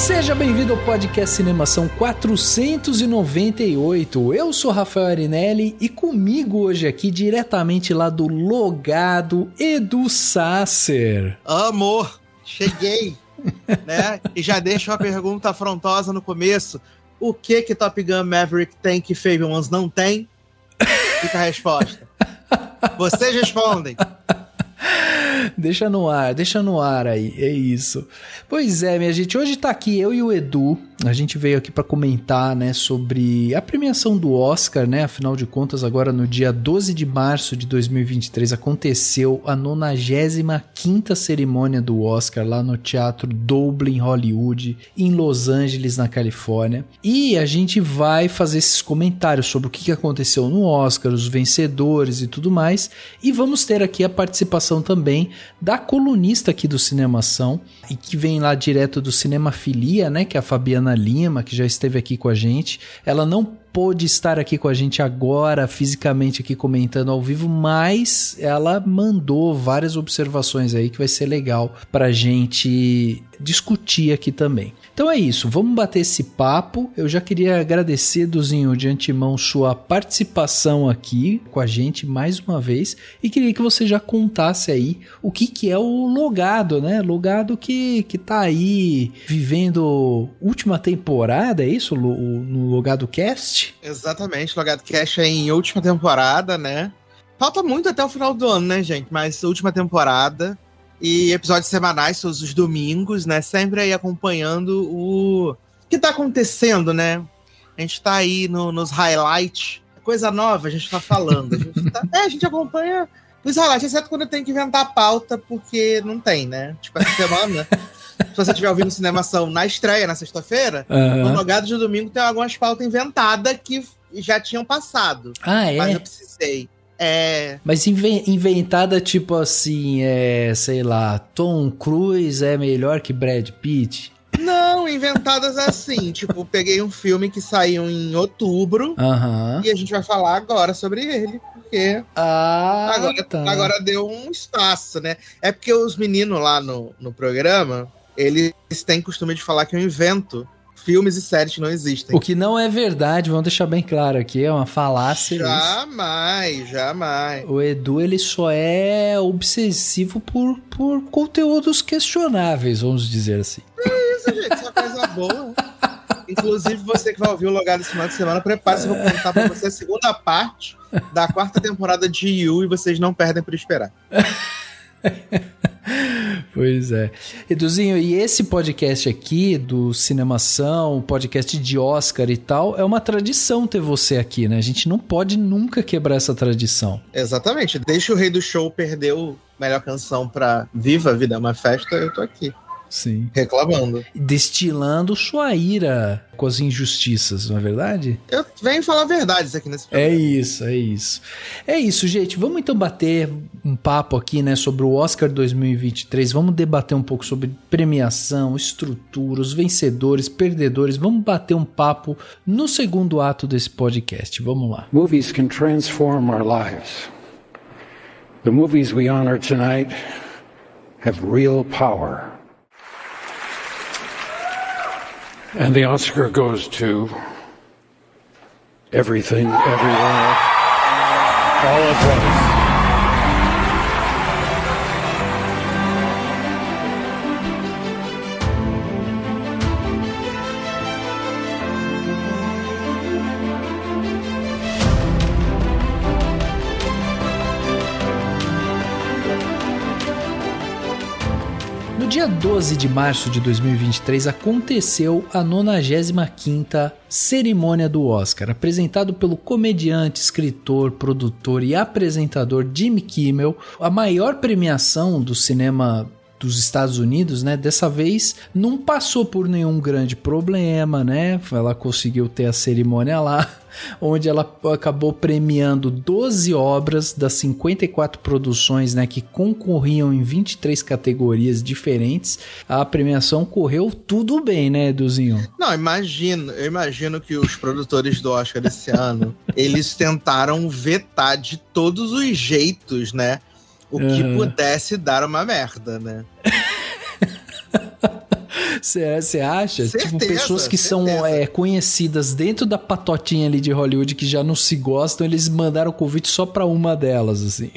Seja bem-vindo ao podcast Cinemação 498. Eu sou Rafael Arinelli e comigo hoje aqui, diretamente lá do Logado, Edu Sasser. Amor, cheguei, né? E já deixo uma pergunta afrontosa no começo. O que Top Gun Maverick tem que Fabelmans não tem? Fica a resposta. Vocês respondem. Deixa no ar aí, é isso. Pois é, minha gente, hoje tá aqui eu e o Edu, a gente veio aqui pra comentar, né, sobre a premiação do Oscar, né, afinal de contas agora no dia 12 de março de 2023 aconteceu a 95ª cerimônia do Oscar lá no Teatro Dolby em Hollywood, em Los Angeles, na Califórnia, e a gente vai fazer esses comentários sobre o que aconteceu no Oscar, os vencedores e tudo mais, e vamos ter aqui a participação também da colunista aqui do Cinemação e que vem lá direto do Cinemafilia, né, que é a Fabiana Lima, que já esteve aqui com a gente. Ela não pôde estar aqui com a gente agora, fisicamente aqui comentando ao vivo, mas ela mandou várias observações aí que vai ser legal pra gente discutir aqui também. Então é isso, vamos bater esse papo. Eu já queria agradecer, Eduzinho, de antemão sua participação aqui com a gente mais uma vez e queria que você já contasse aí o que é o Logado, né? Logado que tá aí vivendo última temporada, é isso? No Logado Cast? Exatamente, Logado Cast é em última temporada, né? Falta muito até o final do ano, né, gente? Mas última temporada e episódios semanais, todos os domingos, né? Sempre aí acompanhando o que tá acontecendo, né? A gente tá aí nos highlights, coisa nova a gente tá falando. A gente acompanha os highlights, exceto quando tem que inventar a pauta, porque não tem, né? Tipo, essa semana... Se você estiver ouvindo Cinemação na estreia, na sexta-feira, no Logado de domingo tem algumas pautas inventadas que já tinham passado. Ah, é? Mas eu precisei. Mas inventada tipo assim, sei lá, Tom Cruise é melhor que Brad Pitt? Não, inventadas assim. Tipo, peguei um filme que saiu em outubro e a gente vai falar agora sobre ele. Porque agora deu um espaço, né? É porque os meninos lá no programa, eles têm costume de falar que eu invento filmes e séries que não existem. O que não é verdade, vamos deixar bem claro aqui, é uma falácia. Jamais. O Edu, ele só é obsessivo por conteúdos questionáveis, vamos dizer assim. É isso, gente, isso é coisa boa. Inclusive, você que vai ouvir o Logado esse final de semana, prepare-se, eu vou contar pra você a segunda parte da 4ª temporada de You e vocês não perdem por esperar. Pois é. Eduzinho, e esse podcast aqui do Cinemação, podcast de Oscar e tal, é uma tradição ter você aqui, né? A gente não pode nunca quebrar essa tradição. Exatamente. Deixa o Rei do Show perder a melhor canção pra Viva a Vida é uma Festa, eu tô aqui. Sim. Reclamando. Destilando sua ira com as injustiças, não é verdade? Eu venho falar verdades aqui nesse programa. É isso. É isso, gente. Vamos então bater um papo aqui, né, sobre o Oscar 2023. Vamos debater um pouco sobre premiação, estrutura, os vencedores, perdedores. Vamos bater um papo no segundo ato desse podcast. Vamos lá. Movies can transform our lives. The movies we honor tonight have real power. And the Oscar goes to Everything, Everywhere, All at Once. No dia 12 de março de 2023 aconteceu a 95ª cerimônia do Oscar, apresentado pelo comediante, escritor, produtor e apresentador Jimmy Kimmel, a maior premiação do cinema dos Estados Unidos, né? Dessa vez não passou por nenhum grande problema, né? Ela conseguiu ter a cerimônia lá, onde ela acabou premiando 12 obras das 54 produções, né, que concorriam em 23 categorias diferentes. A premiação correu tudo bem, né, Eduzinho? Não, eu imagino que os produtores do Oscar desse ano, eles tentaram vetar de todos os jeitos, né, o que pudesse dar uma merda, né? Você acha? Certeza, tipo, pessoas que são conhecidas dentro da patotinha ali de Hollywood que já não se gostam, eles mandaram o convite só pra uma delas, assim.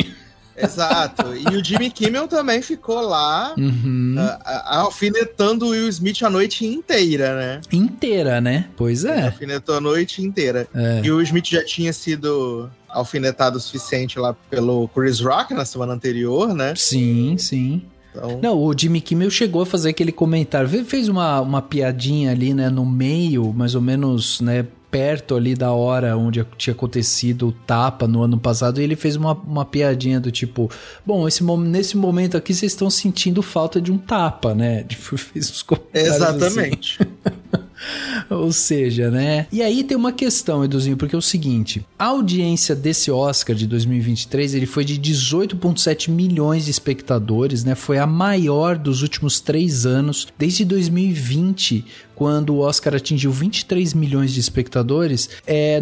Exato. E o Jimmy Kimmel também ficou lá alfinetando o Will Smith a noite inteira, né? Inteira, né? Pois é. Ele alfinetou a noite inteira. É. E o Will Smith já tinha sido alfinetado o suficiente lá pelo Chris Rock na semana anterior, né? Sim, sim. Então... Não, o Jimmy Kimmel chegou a fazer aquele comentário, fez uma piadinha ali, né, no meio, mais ou menos, né, perto ali da hora onde tinha acontecido o tapa no ano passado, e ele fez uma piadinha do tipo, bom, nesse momento aqui vocês estão sentindo falta de um tapa, né? Fez uns comentários Exatamente. assim. Ou seja, né? E aí tem uma questão, Eduzinho, porque é o seguinte, a audiência desse Oscar de 2023, ele foi de 18,7 milhões de espectadores, né? Foi a maior dos últimos 3 anos, desde 2020, quando o Oscar atingiu 23 milhões de espectadores,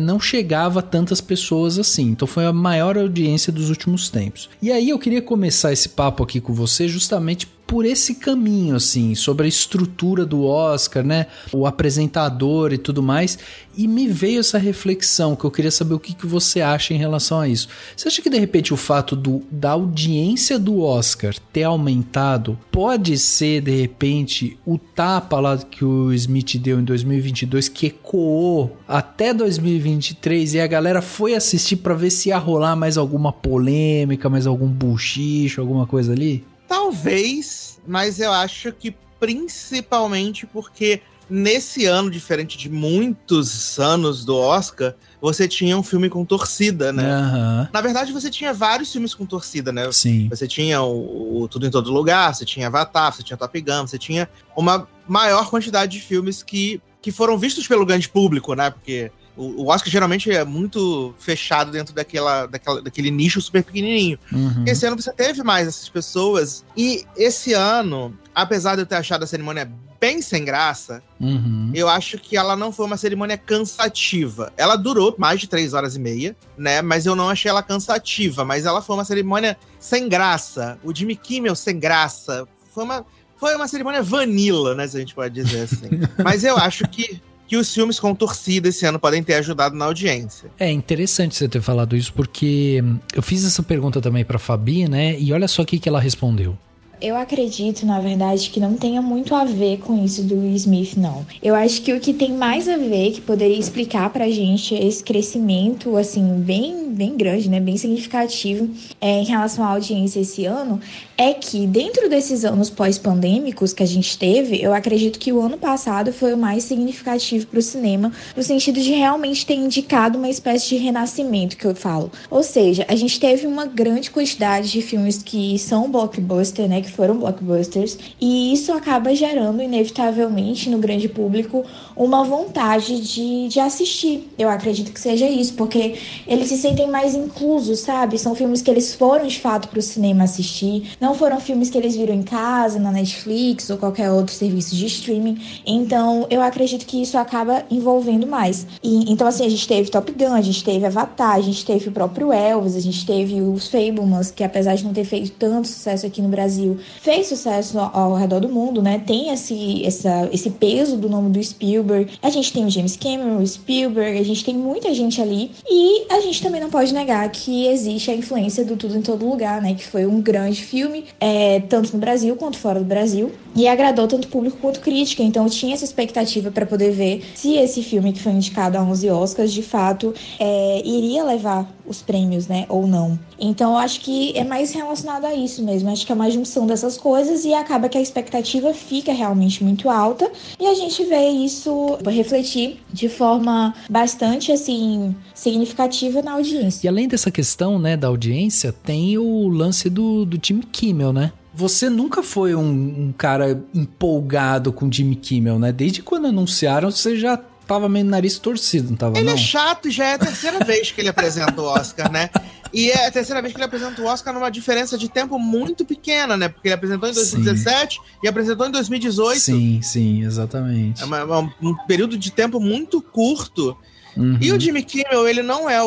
não chegava a tantas pessoas assim. Então foi a maior audiência dos últimos tempos. E aí eu queria começar esse papo aqui com você justamente por esse caminho, assim, sobre a estrutura do Oscar, né? O apresentador e tudo mais. E me veio essa reflexão que eu queria saber o que você acha em relação a isso. Você acha que, de repente, o fato da audiência do Oscar ter aumentado pode ser, de repente, o tapa lá que o Smith deu em 2022 que ecoou até 2023 e a galera foi assistir pra ver se ia rolar mais alguma polêmica, mais algum buchicho, alguma coisa ali? Talvez, mas eu acho que principalmente porque nesse ano, diferente de muitos anos do Oscar, você tinha um filme com torcida, né? Uhum. Na verdade, você tinha vários filmes com torcida, né? Sim. Você tinha o Tudo em Todo Lugar, você tinha Avatar, você tinha Top Gun, você tinha uma maior quantidade de filmes que foram vistos pelo grande público, né? Porque o Oscar geralmente é muito fechado dentro daquele nicho super pequenininho. Uhum. Esse ano você teve mais essas pessoas. E esse ano, apesar de eu ter achado a cerimônia bem sem graça, eu acho que ela não foi uma cerimônia cansativa. Ela durou mais de 3 horas e meia, né? Mas eu não achei ela cansativa. Mas ela foi uma cerimônia sem graça. O Jimmy Kimmel sem graça. Foi uma cerimônia vanilla, né? Se a gente pode dizer assim. Mas eu acho que os filmes com torcida esse ano podem ter ajudado na audiência. É interessante você ter falado isso, porque eu fiz essa pergunta também pra Fabi, né? E olha só o que ela respondeu. Eu acredito, na verdade, que não tenha muito a ver com isso do Will Smith, não. Eu acho que o que tem mais a ver, que poderia explicar pra gente esse crescimento, assim, bem grande, né? Bem significativo em relação à audiência esse ano, é que dentro desses anos pós-pandêmicos que a gente teve, eu acredito que o ano passado foi o mais significativo pro cinema, no sentido de realmente ter indicado uma espécie de renascimento, que eu falo. Ou seja, a gente teve uma grande quantidade de filmes que são blockbuster, né? Que foram blockbusters, e isso acaba gerando, inevitavelmente, no grande público, uma vontade de assistir. Eu acredito que seja isso, porque eles se sentem mais inclusos, sabe? São filmes que eles foram, de fato, pro cinema assistir, não foram filmes que eles viram em casa, na Netflix, ou qualquer outro serviço de streaming. Então, eu acredito que isso acaba envolvendo mais. Então, assim, a gente teve Top Gun, a gente teve Avatar, a gente teve o próprio Elvis, a gente teve os Fabelmans, que apesar de não ter feito tanto sucesso aqui no Brasil, fez sucesso ao redor do mundo, né? Tem esse peso do nome do Spielberg. A gente tem o James Cameron, o Spielberg, a gente tem muita gente ali. E a gente também não pode negar que existe a influência do Tudo em Todo Lugar, né? Que foi um grande filme, tanto no Brasil quanto fora do Brasil. E agradou tanto público quanto crítica. Então eu tinha essa expectativa para poder ver se esse filme que foi indicado a 11 Oscars, de fato, iria levar os prêmios, né? Ou não. Então eu acho que é mais relacionado a isso mesmo. Acho que é uma junção dessas coisas e acaba que a expectativa fica realmente muito alta e a gente vê isso refletir de forma bastante, assim, significativa na audiência. E além dessa questão, né, da audiência, tem o lance do Jimmy Kimmel, né? Você nunca foi um cara empolgado com Jimmy Kimmel, né? Desde quando anunciaram, você já tava meio nariz torcido, não tava, Ele não? é chato, já é a terceira vez que ele apresenta o Oscar, né? E é a terceira vez que ele apresenta o Oscar numa diferença de tempo muito pequena, né? Porque ele apresentou em 2017 e apresentou em 2018. Sim, exatamente. É um período de tempo muito curto. E o Jimmy Kimmel, ele não é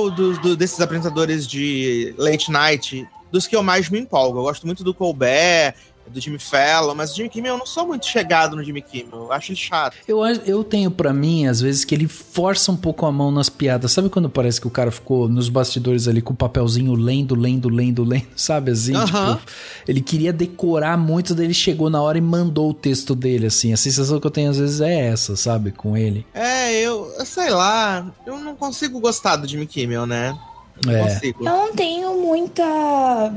desses apresentadores de late night dos que eu mais me empolgo. Eu gosto muito do Colbert, do Jimmy Fallon, mas o Jimmy Kimmel, eu não sou muito chegado no Jimmy Kimmel, eu acho ele chato. Eu tenho pra mim, às vezes, que ele força um pouco a mão nas piadas. Sabe quando parece que o cara ficou nos bastidores ali com o papelzinho lendo, sabe assim? Tipo, ele queria decorar muito, daí ele chegou na hora e mandou o texto dele, assim. A sensação que eu tenho às vezes é essa, sabe, com ele. Eu sei lá, eu não consigo gostar do Jimmy Kimmel, né? Eu não tenho muita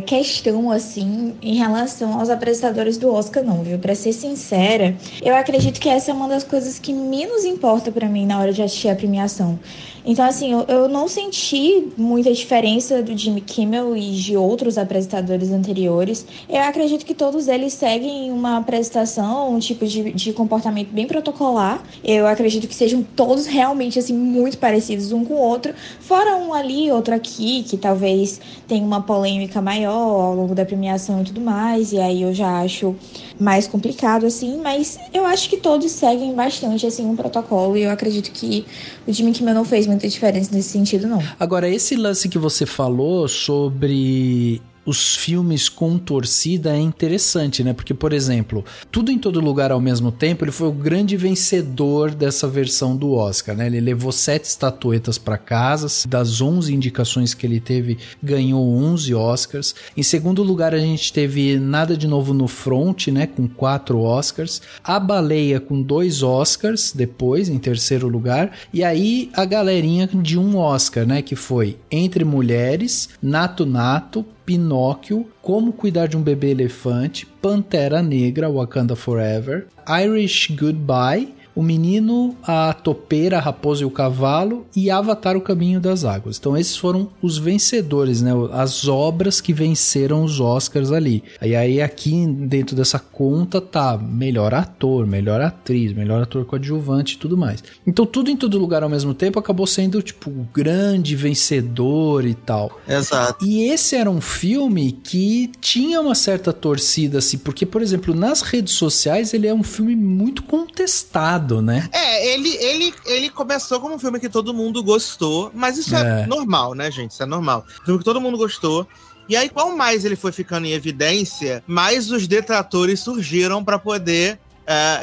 questão, assim, em relação aos apresentadores do Oscar, não, viu? Pra ser sincera, eu acredito que essa é uma das coisas que menos importa pra mim na hora de assistir a premiação. Então, assim, eu não senti muita diferença do Jimmy Kimmel e de outros apresentadores anteriores. Eu acredito que todos eles seguem uma apresentação, um tipo de comportamento bem protocolar. Eu acredito que sejam todos realmente, assim, muito parecidos um com o outro. Fora um ali, outro aqui, que talvez tenha uma polêmica maior ao longo da premiação e tudo mais. E aí eu já acho mais complicado, assim. Mas eu acho que todos seguem bastante, assim, um protocolo. E eu acredito que o Jimmy Kimmel não fez muita diferença nesse sentido, não. Agora, esse lance que você falou sobre os filmes com torcida é interessante, né? Porque, por exemplo, Tudo em Todo Lugar ao Mesmo Tempo, ele foi o grande vencedor dessa versão do Oscar, né? Ele levou 7 estatuetas para casa, das 11 indicações que ele teve, ganhou 11 Oscars. Em segundo lugar, a gente teve Nada de Novo no Front, né? Com 4 Oscars. A Baleia com 2 Oscars depois, em terceiro lugar. E aí, a galerinha de 1 Oscar, né? Que foi Entre Mulheres, Nato Nato, Pinóquio, Como Cuidar de um Bebê Elefante, Pantera Negra, Wakanda Forever, Irish Goodbye, O Menino, a Topeira, a Raposa e o Cavalo e Avatar, o Caminho das Águas. Então esses foram os vencedores, né? As obras que venceram os Oscars ali. E aí aqui dentro dessa conta tá melhor ator, melhor atriz, melhor ator coadjuvante e tudo mais. Então Tudo em Todo Lugar ao Mesmo Tempo acabou sendo tipo o grande vencedor e tal. Exato. E esse era um filme que tinha uma certa torcida, assim, porque, por exemplo, nas redes sociais ele é um filme muito contestado, né? Ele começou como um filme que todo mundo gostou, mas isso é normal, né, gente? Isso é normal. Um filme que todo mundo gostou. E aí, quanto mais ele foi ficando em evidência, mais os detratores surgiram pra poder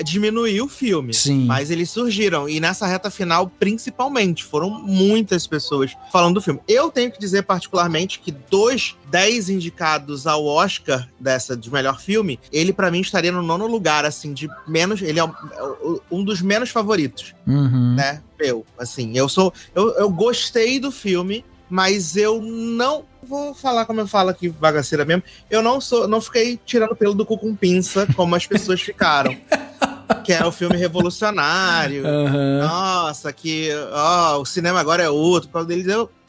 diminuir o filme. Sim. Mas eles surgiram. E nessa reta final, principalmente, foram muitas pessoas falando do filme. Eu tenho que dizer particularmente que dos 10 indicados ao Oscar de melhor filme, ele pra mim estaria no 9º lugar, assim, de menos... Ele é um dos menos favoritos, né? Eu gostei do filme, mas eu não... Vou falar como eu falo aqui, bagaceira mesmo. Eu não fiquei tirando pelo do cu com pinça, como as pessoas ficaram. Que é o filme revolucionário. Nossa, o cinema agora é outro.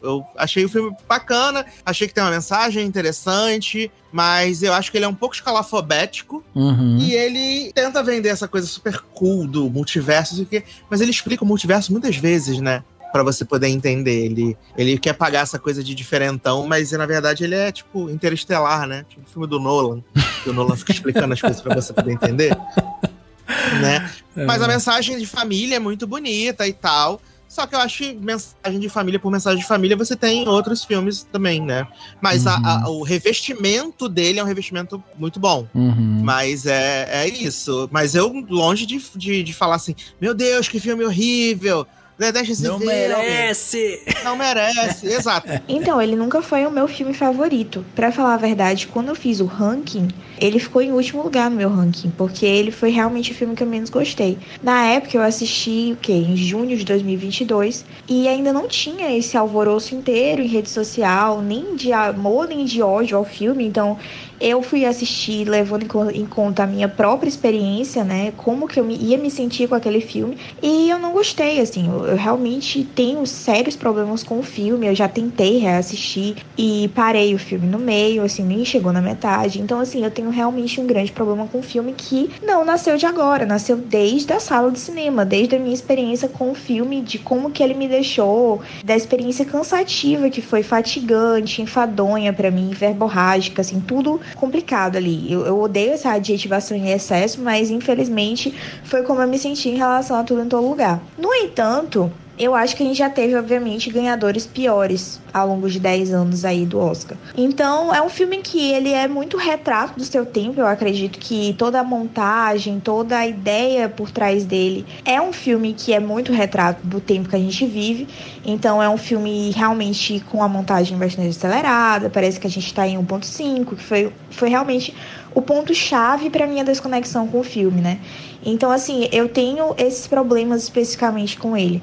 Eu achei o filme bacana, achei que tem uma mensagem interessante, mas eu acho que ele é um pouco escalafobético. E ele tenta vender essa coisa super cool do multiverso, mas ele explica o multiverso muitas vezes, né? Pra você poder entender. Ele quer pagar essa coisa de diferentão, mas na verdade ele é tipo Interestelar, né? Tipo o filme do Nolan. Que o Nolan fica explicando as coisas pra você poder entender. Né? Mas a mensagem de família é muito bonita e tal. Só que eu acho que mensagem de família por mensagem de família você tem em outros filmes também, né? Mas o revestimento dele é um revestimento muito bom. Mas é isso. Mas eu, longe de falar assim, meu Deus, que filme horrível. Deixa esse não filme. merece! Não merece, exato. Então, ele nunca foi o meu filme favorito. Pra falar a verdade, quando eu fiz o ranking, ele ficou em último lugar no meu ranking, porque ele foi realmente o filme que eu menos gostei. Na época, eu assisti, em junho de 2022, e ainda não tinha esse alvoroço inteiro em rede social, nem de amor, nem de ódio ao filme, então... Eu fui assistir levando em conta a minha própria experiência, né? Como que eu ia me sentir com aquele filme. E eu não gostei, assim. Eu realmente tenho sérios problemas com o filme. Eu já tentei reassistir e parei o filme no meio, assim, nem chegou na metade. Então, assim, eu tenho realmente um grande problema com o filme que não nasceu de agora. Nasceu desde a sala de cinema, desde a minha experiência com o filme, de como que ele me deixou, da experiência cansativa, que foi fatigante, enfadonha pra mim, verborrágica, assim, tudo complicado ali. Eu odeio essa adjetivação em excesso, mas infelizmente foi como eu me senti em relação a Tudo em Todo Lugar. No entanto, eu acho que a gente já teve, obviamente, ganhadores piores ao longo de 10 anos aí do Oscar. Então, é um filme que ele é muito retrato do seu tempo. Eu acredito que toda a montagem, toda a ideia por trás dele é um filme que é muito retrato do tempo que a gente vive. Então, é um filme realmente com a montagem bastante acelerada. Parece que a gente tá em 1.5, que foi realmente o ponto-chave para minha desconexão com o filme, né? Então, assim, eu tenho esses problemas especificamente com ele.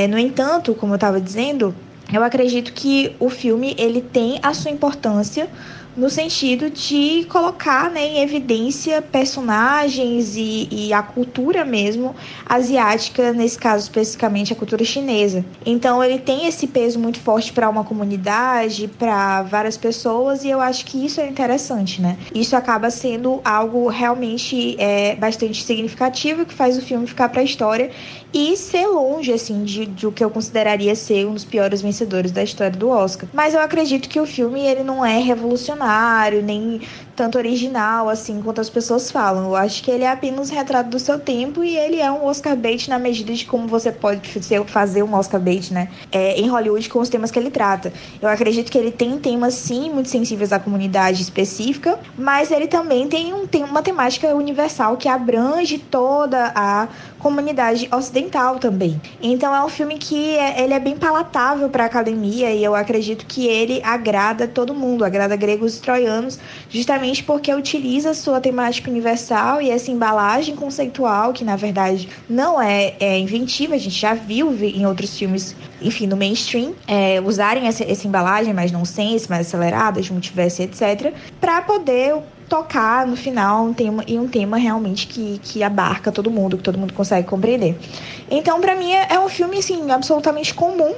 No entanto, como eu estava dizendo, eu acredito que o filme ele tem a sua importância no sentido de colocar, né, em evidência personagens e a cultura mesmo asiática, nesse caso especificamente a cultura chinesa. Então ele tem esse peso muito forte para uma comunidade, para várias pessoas, e eu acho que isso é interessante, né? Isso acaba sendo algo realmente bastante significativo, que faz o filme ficar para a história e ser longe, assim, de o que eu consideraria ser um dos piores vencedores da história do Oscar. Mas eu acredito que o filme, ele não é revolucionário, nem tanto original, assim, quanto as pessoas falam. Eu acho que ele é apenas um retrato do seu tempo e ele é um Oscar bait na medida de como você pode fazer um Oscar bait, né, em Hollywood com os temas que ele trata. Eu acredito que ele tem temas, sim, muito sensíveis à comunidade específica, mas ele também tem uma temática universal que abrange toda a comunidade ocidental também. Então é um filme que ele é bem palatável para a academia e eu acredito que ele agrada todo mundo, agrada gregos e troianos, justamente porque utiliza sua temática universal e essa embalagem conceitual, que na verdade não é inventiva, a gente já viu em outros filmes, enfim, no mainstream, usarem essa embalagem mais nonsense, mais acelerada, de multiverso, etc., para poder tocar no final um tema realmente que abarca todo mundo, que todo mundo consegue compreender. Então, pra mim, é um filme, assim, absolutamente comum,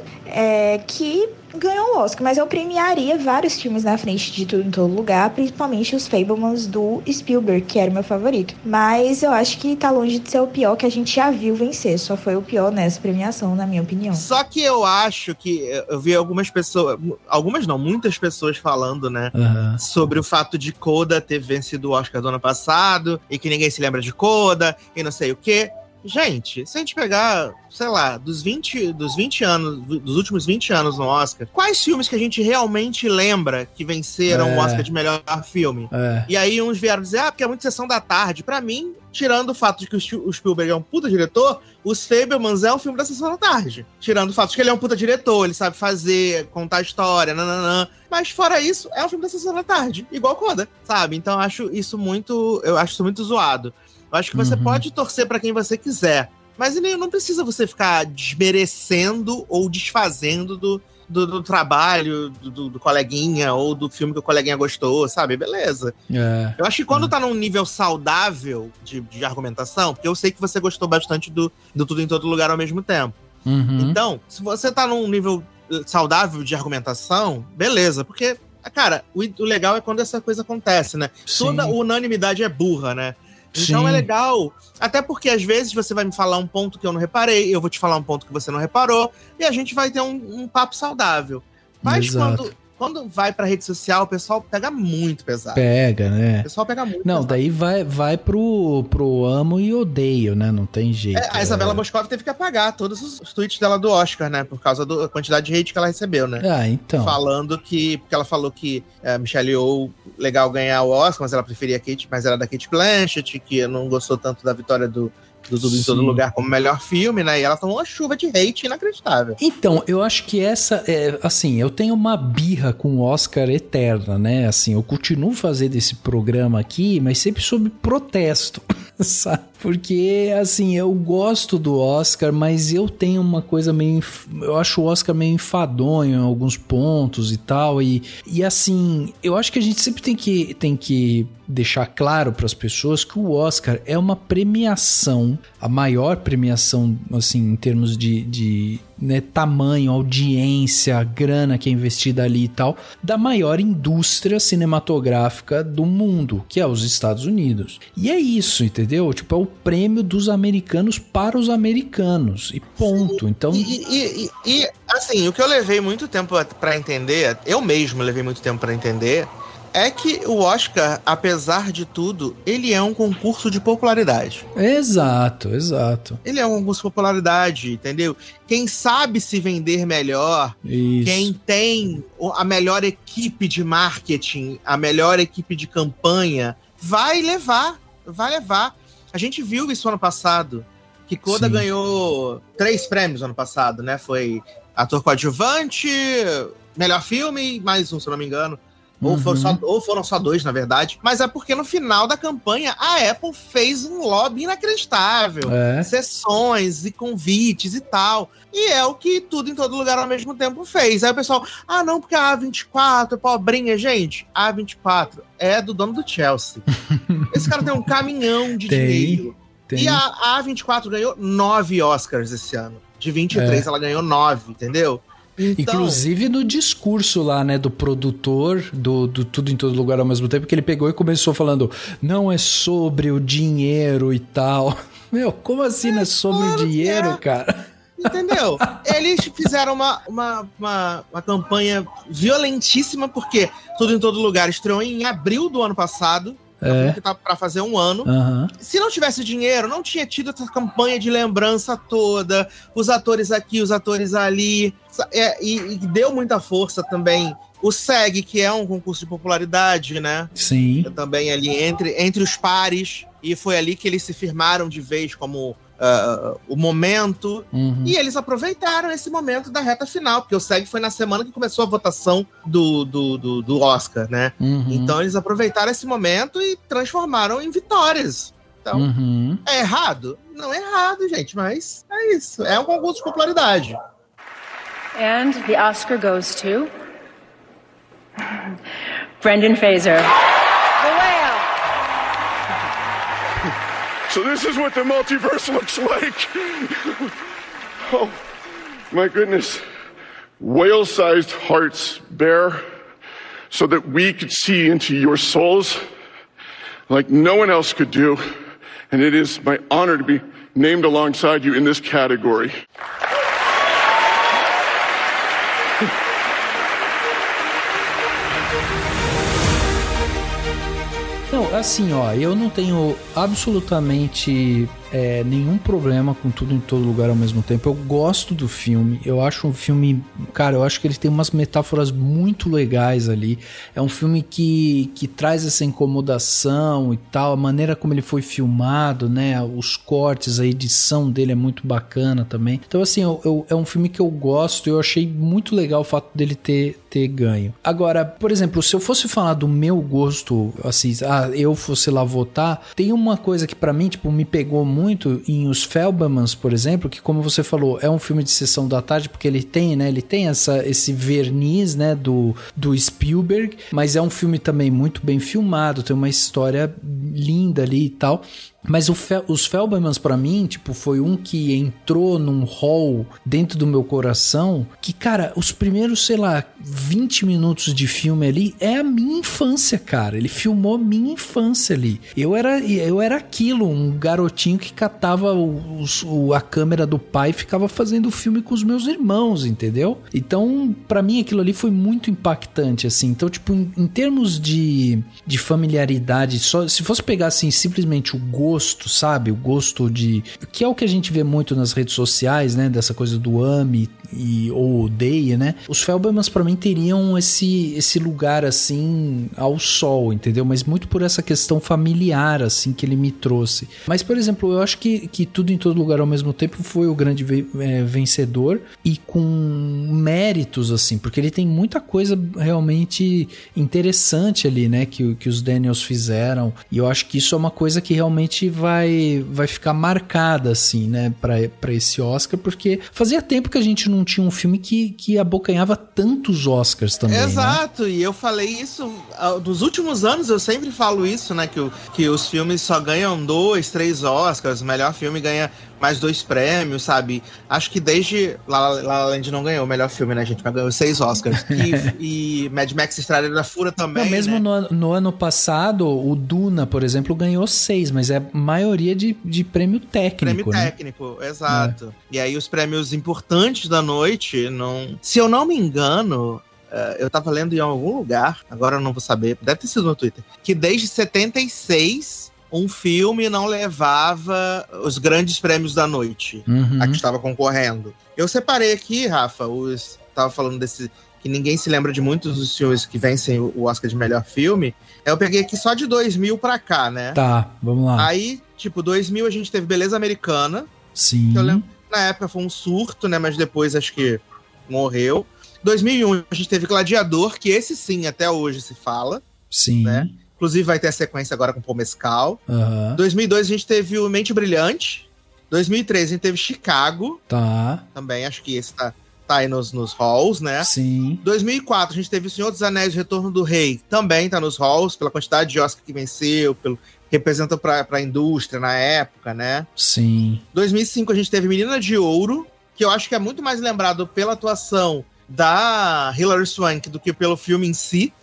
que ganhou o Oscar, mas eu premiaria vários filmes na frente de Tudo em Todo Lugar, principalmente os Fabelmans do Spielberg, que era o meu favorito. Mas eu acho que tá longe de ser o pior que a gente já viu vencer, só foi o pior nessa premiação, na minha opinião. Só que eu acho que eu vi algumas pessoas, algumas não, muitas pessoas falando, né, sobre o fato de Coda ter vencido o Oscar do ano passado, e que ninguém se lembra de Coda, e não sei o quê. Gente, se a gente pegar, sei lá, dos últimos 20 anos no Oscar, quais filmes que a gente realmente lembra que venceram o Oscar de melhor filme? E aí uns vieram dizer, porque é muito Sessão da Tarde. Pra mim, tirando o fato de que o Spielberg é um puta diretor, Os Fabelmans é um filme da Sessão da Tarde. Tirando o fato de que ele é um puta diretor, ele sabe fazer, contar a história, nananã. Mas fora isso, é um filme da Sessão da Tarde, igual Coda, sabe? Então eu acho isso muito zoado. Eu acho que você pode torcer pra quem você quiser, mas não precisa você ficar desmerecendo ou desfazendo do trabalho do coleguinha ou do filme que o coleguinha gostou, sabe? Beleza. Eu acho que quando tá num nível saudável de argumentação, porque eu sei que você gostou bastante do Tudo em Todo Lugar ao mesmo tempo. Então, se você tá num nível saudável de argumentação, beleza, porque, cara, o legal é quando essa coisa acontece, né? Sim. Toda unanimidade é burra, né? Então é legal, até porque às vezes você vai me falar um ponto que eu não reparei, eu vou te falar um ponto que você não reparou, e a gente vai ter um papo saudável. Mas quando vai pra rede social, o pessoal pega muito pesado. Pega, né? O pessoal pega muito Não, pesado. Daí vai pro amo e odeio, né? Não tem jeito. A Isabela Boscov teve que apagar todos os tweets dela do Oscar, né? Por causa da quantidade de hate que ela recebeu, né? Então. Porque ela falou que Michelle Yeoh, legal ganhar o Oscar, mas ela preferia a Kate, mas era da Cate Blanchett, que não gostou tanto da vitória do Tudo em Todo Lugar como melhor filme, né? E ela tomou uma chuva de hate inacreditável. Então, eu acho que essa assim, eu tenho uma birra com o Oscar eterna, né? Assim, eu continuo fazendo esse programa aqui, mas sempre sob protesto, sabe? Porque, assim, eu gosto do Oscar, mas eu tenho uma coisa meio... Eu acho o Oscar meio enfadonho em alguns pontos e tal, e assim, eu acho que a gente sempre tem que deixar claro para as pessoas que o Oscar é uma premiação, a maior premiação, assim, em termos de né, tamanho, audiência, grana que é investida ali e tal, da maior indústria cinematográfica do mundo, que é os Estados Unidos. E é isso, entendeu? Tipo, é o prêmio dos americanos para os americanos, e ponto. Então... E assim, o que eu levei muito tempo pra entender, eu mesmo levei muito tempo pra entender, é que o Oscar, apesar de tudo, ele é um concurso de popularidade. Exato. Ele é um concurso de popularidade, entendeu? Quem sabe se vender melhor, Isso. quem tem a melhor equipe de marketing, a melhor equipe de campanha, vai levar. A gente viu isso ano passado, que Coda ganhou 3 prêmios ano passado, né? Foi ator coadjuvante, melhor filme e mais um, se eu não me engano. Ou foram só 2, na verdade. Mas é porque no final da campanha a Apple fez um lobby inacreditável. Sessões e convites e tal. E é o que Tudo em Todo Lugar ao mesmo tempo fez. Aí o pessoal, não, porque a A24 é pobrinha. Gente, a A24 é do dono do Chelsea. Esse cara tem um caminhão de dinheiro. E a A24 ganhou 9 Oscars esse ano. De 23 ela ganhou 9, entendeu? Então, inclusive no discurso lá, né, do produtor do Tudo em Todo Lugar ao mesmo tempo, que ele pegou e começou falando, não é sobre o dinheiro e tal. Meu, como assim não é sobre o dinheiro, cara? Entendeu? Eles fizeram uma campanha violentíssima, porque Tudo em Todo Lugar estreou em abril do ano passado. Que tá pra fazer um ano. Se não tivesse dinheiro, não tinha tido essa campanha de lembrança toda, os atores aqui, os atores ali, e deu muita força também. O SEG, que é um concurso de popularidade, né? Sim. Também ali entre os pares, e foi ali que eles se firmaram de vez como o momento, e eles aproveitaram esse momento da reta final, porque o SEG foi na semana que começou a votação do Oscar, né? Então eles aproveitaram esse momento e transformaram em vitórias. Então, é errado? Não é errado, gente, mas é isso. É um concurso de popularidade. And the Oscar goes to Brendan Fraser. The Whale! So this is what the multiverse looks like. Oh, my goodness. Whale-sized hearts bare so that we could see into your souls like no one else could do. And it is my honor to be named alongside you in this category. Não, assim, ó, eu não tenho absolutamente nenhum problema com Tudo em Todo Lugar ao mesmo tempo. Eu gosto do filme, eu acho um filme, cara, eu acho que ele tem umas metáforas muito legais ali. É um filme que traz essa incomodação e tal, a maneira como ele foi filmado, né, os cortes, a edição dele é muito bacana também. Então, assim, é um filme que eu gosto, eu achei muito legal o fato dele ter ganho. Agora, por exemplo, se eu fosse falar do meu gosto, assim, eu fosse lá votar, tem uma coisa que pra mim, tipo, me pegou muito em Os Fabelmans, por exemplo, que, como você falou, é um filme de sessão da tarde, porque ele tem esse verniz, né, do Spielberg, mas é um filme também muito bem filmado, tem uma história linda ali e tal. Mas os Fabelmans, pra mim, tipo, foi um que entrou num hall dentro do meu coração, que, cara, os primeiros, sei lá, 20 minutos de filme ali é a minha infância, cara. Ele filmou minha infância ali. Eu era aquilo, um garotinho que catava a câmera do pai e ficava fazendo o filme com os meus irmãos, entendeu? Então, pra mim, aquilo ali foi muito impactante, assim. Então, tipo, em termos de familiaridade, só se fosse pegar, assim, simplesmente o gosto, sabe? O gosto de... que é o que a gente vê muito nas redes sociais, né? Dessa coisa do ame ou odeia, né? Os Fabelmans, pra mim, teriam esse lugar, assim, ao sol, entendeu? Mas muito por essa questão familiar, assim, que ele me trouxe. Mas, por exemplo, eu acho que Tudo em Todo Lugar ao mesmo tempo foi o grande vencedor, e com méritos, assim, porque ele tem muita coisa realmente interessante ali, né? Que os Daniels fizeram, e eu acho que isso é uma coisa que realmente vai ficar marcada, assim, né, pra esse Oscar, porque fazia tempo que a gente não tinha um filme que abocanhava tantos Oscars também. Exato, né? E eu falei isso nos últimos anos, eu sempre falo isso, né, que os filmes só ganham 2, 3 Oscars, o melhor filme ganha mais 2 prêmios, sabe? Acho que desde La La Land não ganhou o melhor filme, né, gente? Mas ganhou 6 Oscars. E Mad Max Estrada da Fúria também, não, mesmo né? no ano passado, o Duna, por exemplo, ganhou 6, mas é maioria de prêmio técnico. Prêmio técnico, exato. E aí os prêmios importantes da noite, se eu não me engano, eu tava lendo em algum lugar, agora eu não vou saber, deve ter sido no Twitter, que desde 76 um filme não levava os grandes prêmios da noite, a que estava concorrendo. Eu separei aqui, Rafa, tava falando desse, que ninguém se lembra de muitos dos filmes que vencem o Oscar de melhor filme. Eu peguei aqui só de 2000 pra cá, né? Tá, vamos lá. Aí, 2000 a gente teve Beleza Americana. Sim. Que eu lembro, na época foi um surto, né? Mas depois acho que morreu. 2001 a gente teve Gladiador, que esse sim, até hoje se fala. Sim. Né? Inclusive vai ter a sequência agora com Paul Mescal. 2002 a gente teve o Mente Brilhante. 2003 a gente teve Chicago. Tá. Também acho que esse tá aí nos halls, né? Sim. 2004 a gente teve O Senhor dos Anéis, O Retorno do Rei. Também tá nos halls, pela quantidade de Oscar que venceu, pelo que representa pra indústria na época, né? Sim. 2005 a gente teve Menina de Ouro, que eu acho que é muito mais lembrado pela atuação da Hilary Swank do que pelo filme em si.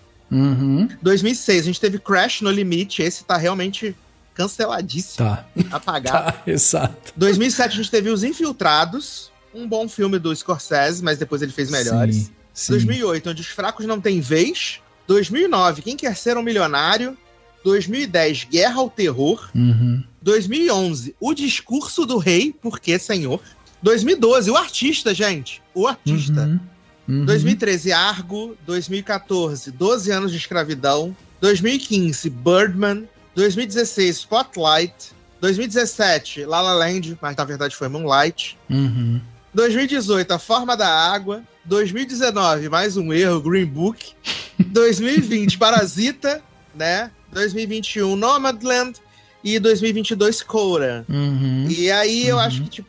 2006 a gente teve Crash No Limite, esse tá realmente canceladíssimo. Tá. Apagado. Tá, exato. 2007 a gente teve Os Infiltrados, um bom filme do Scorsese, mas depois ele fez melhores. Sim. 2008, Onde os Fracos Não Têm Vez. 2009, Quem Quer Ser um Milionário. 2010, Guerra ao Terror. 2011, O Discurso do Rei, Por que, Senhor? 2012, O Artista, gente. O Artista. 2013, Argo. 2014, 12 Anos de Escravidão. 2015, Birdman. 2016, Spotlight. 2017, La La Land, mas na verdade foi Moonlight. 2018, A Forma da Água. 2019, mais um erro, Green Book. 2020, Parasita, né? 2021, Nomadland. E 2022, Coda. E aí eu acho que,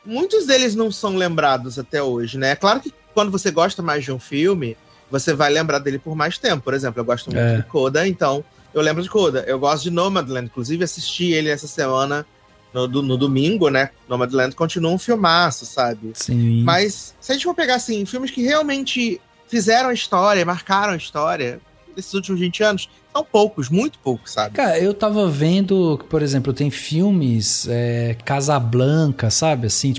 muitos deles não são lembrados até hoje, né? Claro que quando você gosta mais de um filme, você vai lembrar dele por mais tempo. Por exemplo, eu gosto muito de Coda, então eu lembro de Coda. Eu gosto de Nomadland, inclusive assisti ele essa semana no domingo, né? Nomadland continua um filmaço, sabe? Sim. Mas se a gente for pegar, assim, filmes que realmente fizeram a história, marcaram a história desses últimos 20 anos, são poucos, muito poucos, sabe? Cara, eu tava vendo, por exemplo, tem filmes, Casablanca, sabe? Assim,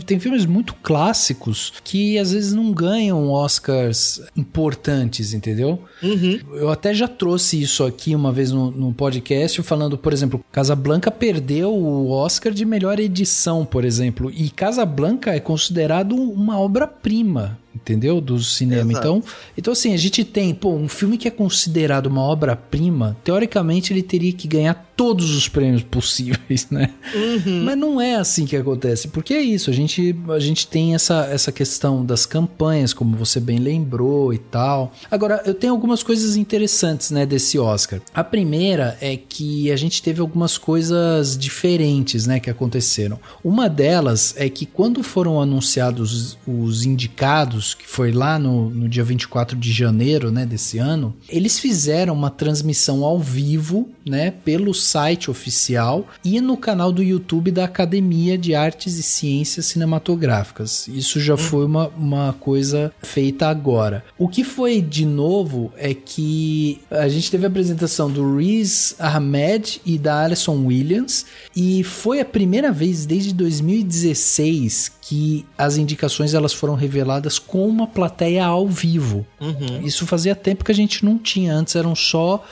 tem filmes muito clássicos que às vezes não ganham Oscars importantes, entendeu? Eu até já trouxe isso aqui uma vez no podcast, falando, por exemplo, Casablanca perdeu o Oscar de melhor edição, por exemplo, e Casablanca é considerado uma obra-prima, entendeu? Do cinema. Então, assim, a gente tem, um filme que é considerado uma obra-prima, teoricamente ele teria que ganhar todos os prêmios possíveis, né? Mas não é assim que acontece, porque é isso, a gente tem essa questão das campanhas, como você bem lembrou e tal. Agora, eu tenho algumas coisas interessantes, né, desse Oscar. A primeira é que a gente teve algumas coisas diferentes, né, que aconteceram. Uma delas é que quando foram anunciados os indicados, que foi lá no dia 24 de janeiro, né, desse ano, eles fizeram uma transmissão ao vivo, né, pelo site oficial e no canal do YouTube da Academia de Artes e Ciências Cinematográficas. Isso já foi uma coisa feita agora. O que foi de novo é que a gente teve a apresentação do Riz Ahmed e da Alison Williams, e foi a primeira vez desde 2016 que as indicações elas foram reveladas com uma plateia ao vivo. Isso fazia tempo que a gente não tinha. Antes eram só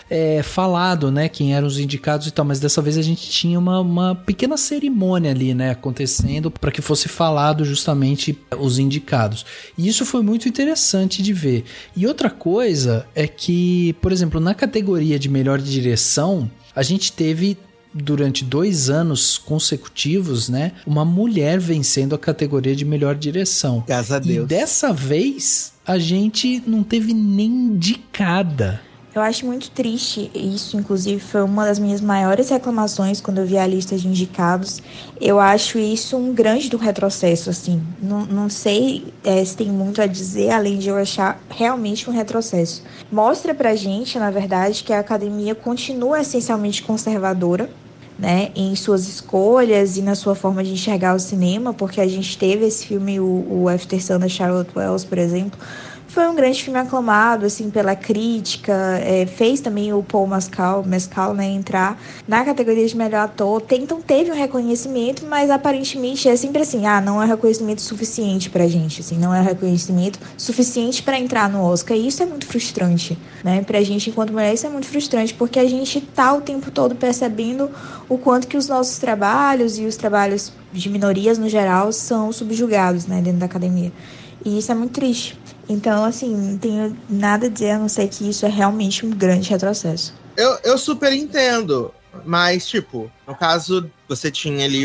falado, né, quem eram os indicados e tal, mas dessa vez a gente tinha uma pequena cerimônia ali, né, acontecendo para que fosse falado justamente os indicados. E isso foi muito interessante de ver. E outra coisa é que, por exemplo, na categoria de melhor direção, a gente teve durante 2 anos consecutivos, né, uma mulher vencendo a categoria de melhor direção. Graças a Deus. E dessa vez a gente não teve nem indicada. Eu acho muito triste isso, inclusive foi uma das minhas maiores reclamações quando eu vi a lista de indicados. Eu acho isso um grande do retrocesso, assim. Não sei se tem muito a dizer, além de eu achar realmente um retrocesso. Mostra pra gente, na verdade, que a academia continua essencialmente conservadora, né, em suas escolhas e na sua forma de enxergar o cinema, porque a gente teve esse filme, o After Sun da Charlotte Wells, por exemplo, Foi um grande filme aclamado, assim, pela crítica, fez também o Paul Mescal, né, entrar na categoria de melhor ator. Então teve um reconhecimento, mas aparentemente é sempre assim, não é reconhecimento suficiente pra gente, assim, não é reconhecimento suficiente pra entrar no Oscar. E isso é muito frustrante, né, pra gente enquanto mulher, isso é muito frustrante, porque a gente tá o tempo todo percebendo o quanto que os nossos trabalhos e os trabalhos de minorias no geral são subjugados, né, dentro da academia. E isso é muito triste. Então, assim, não tenho nada a dizer, a não ser que isso é realmente um grande retrocesso. Eu super entendo, mas, tipo, no caso, você tinha ali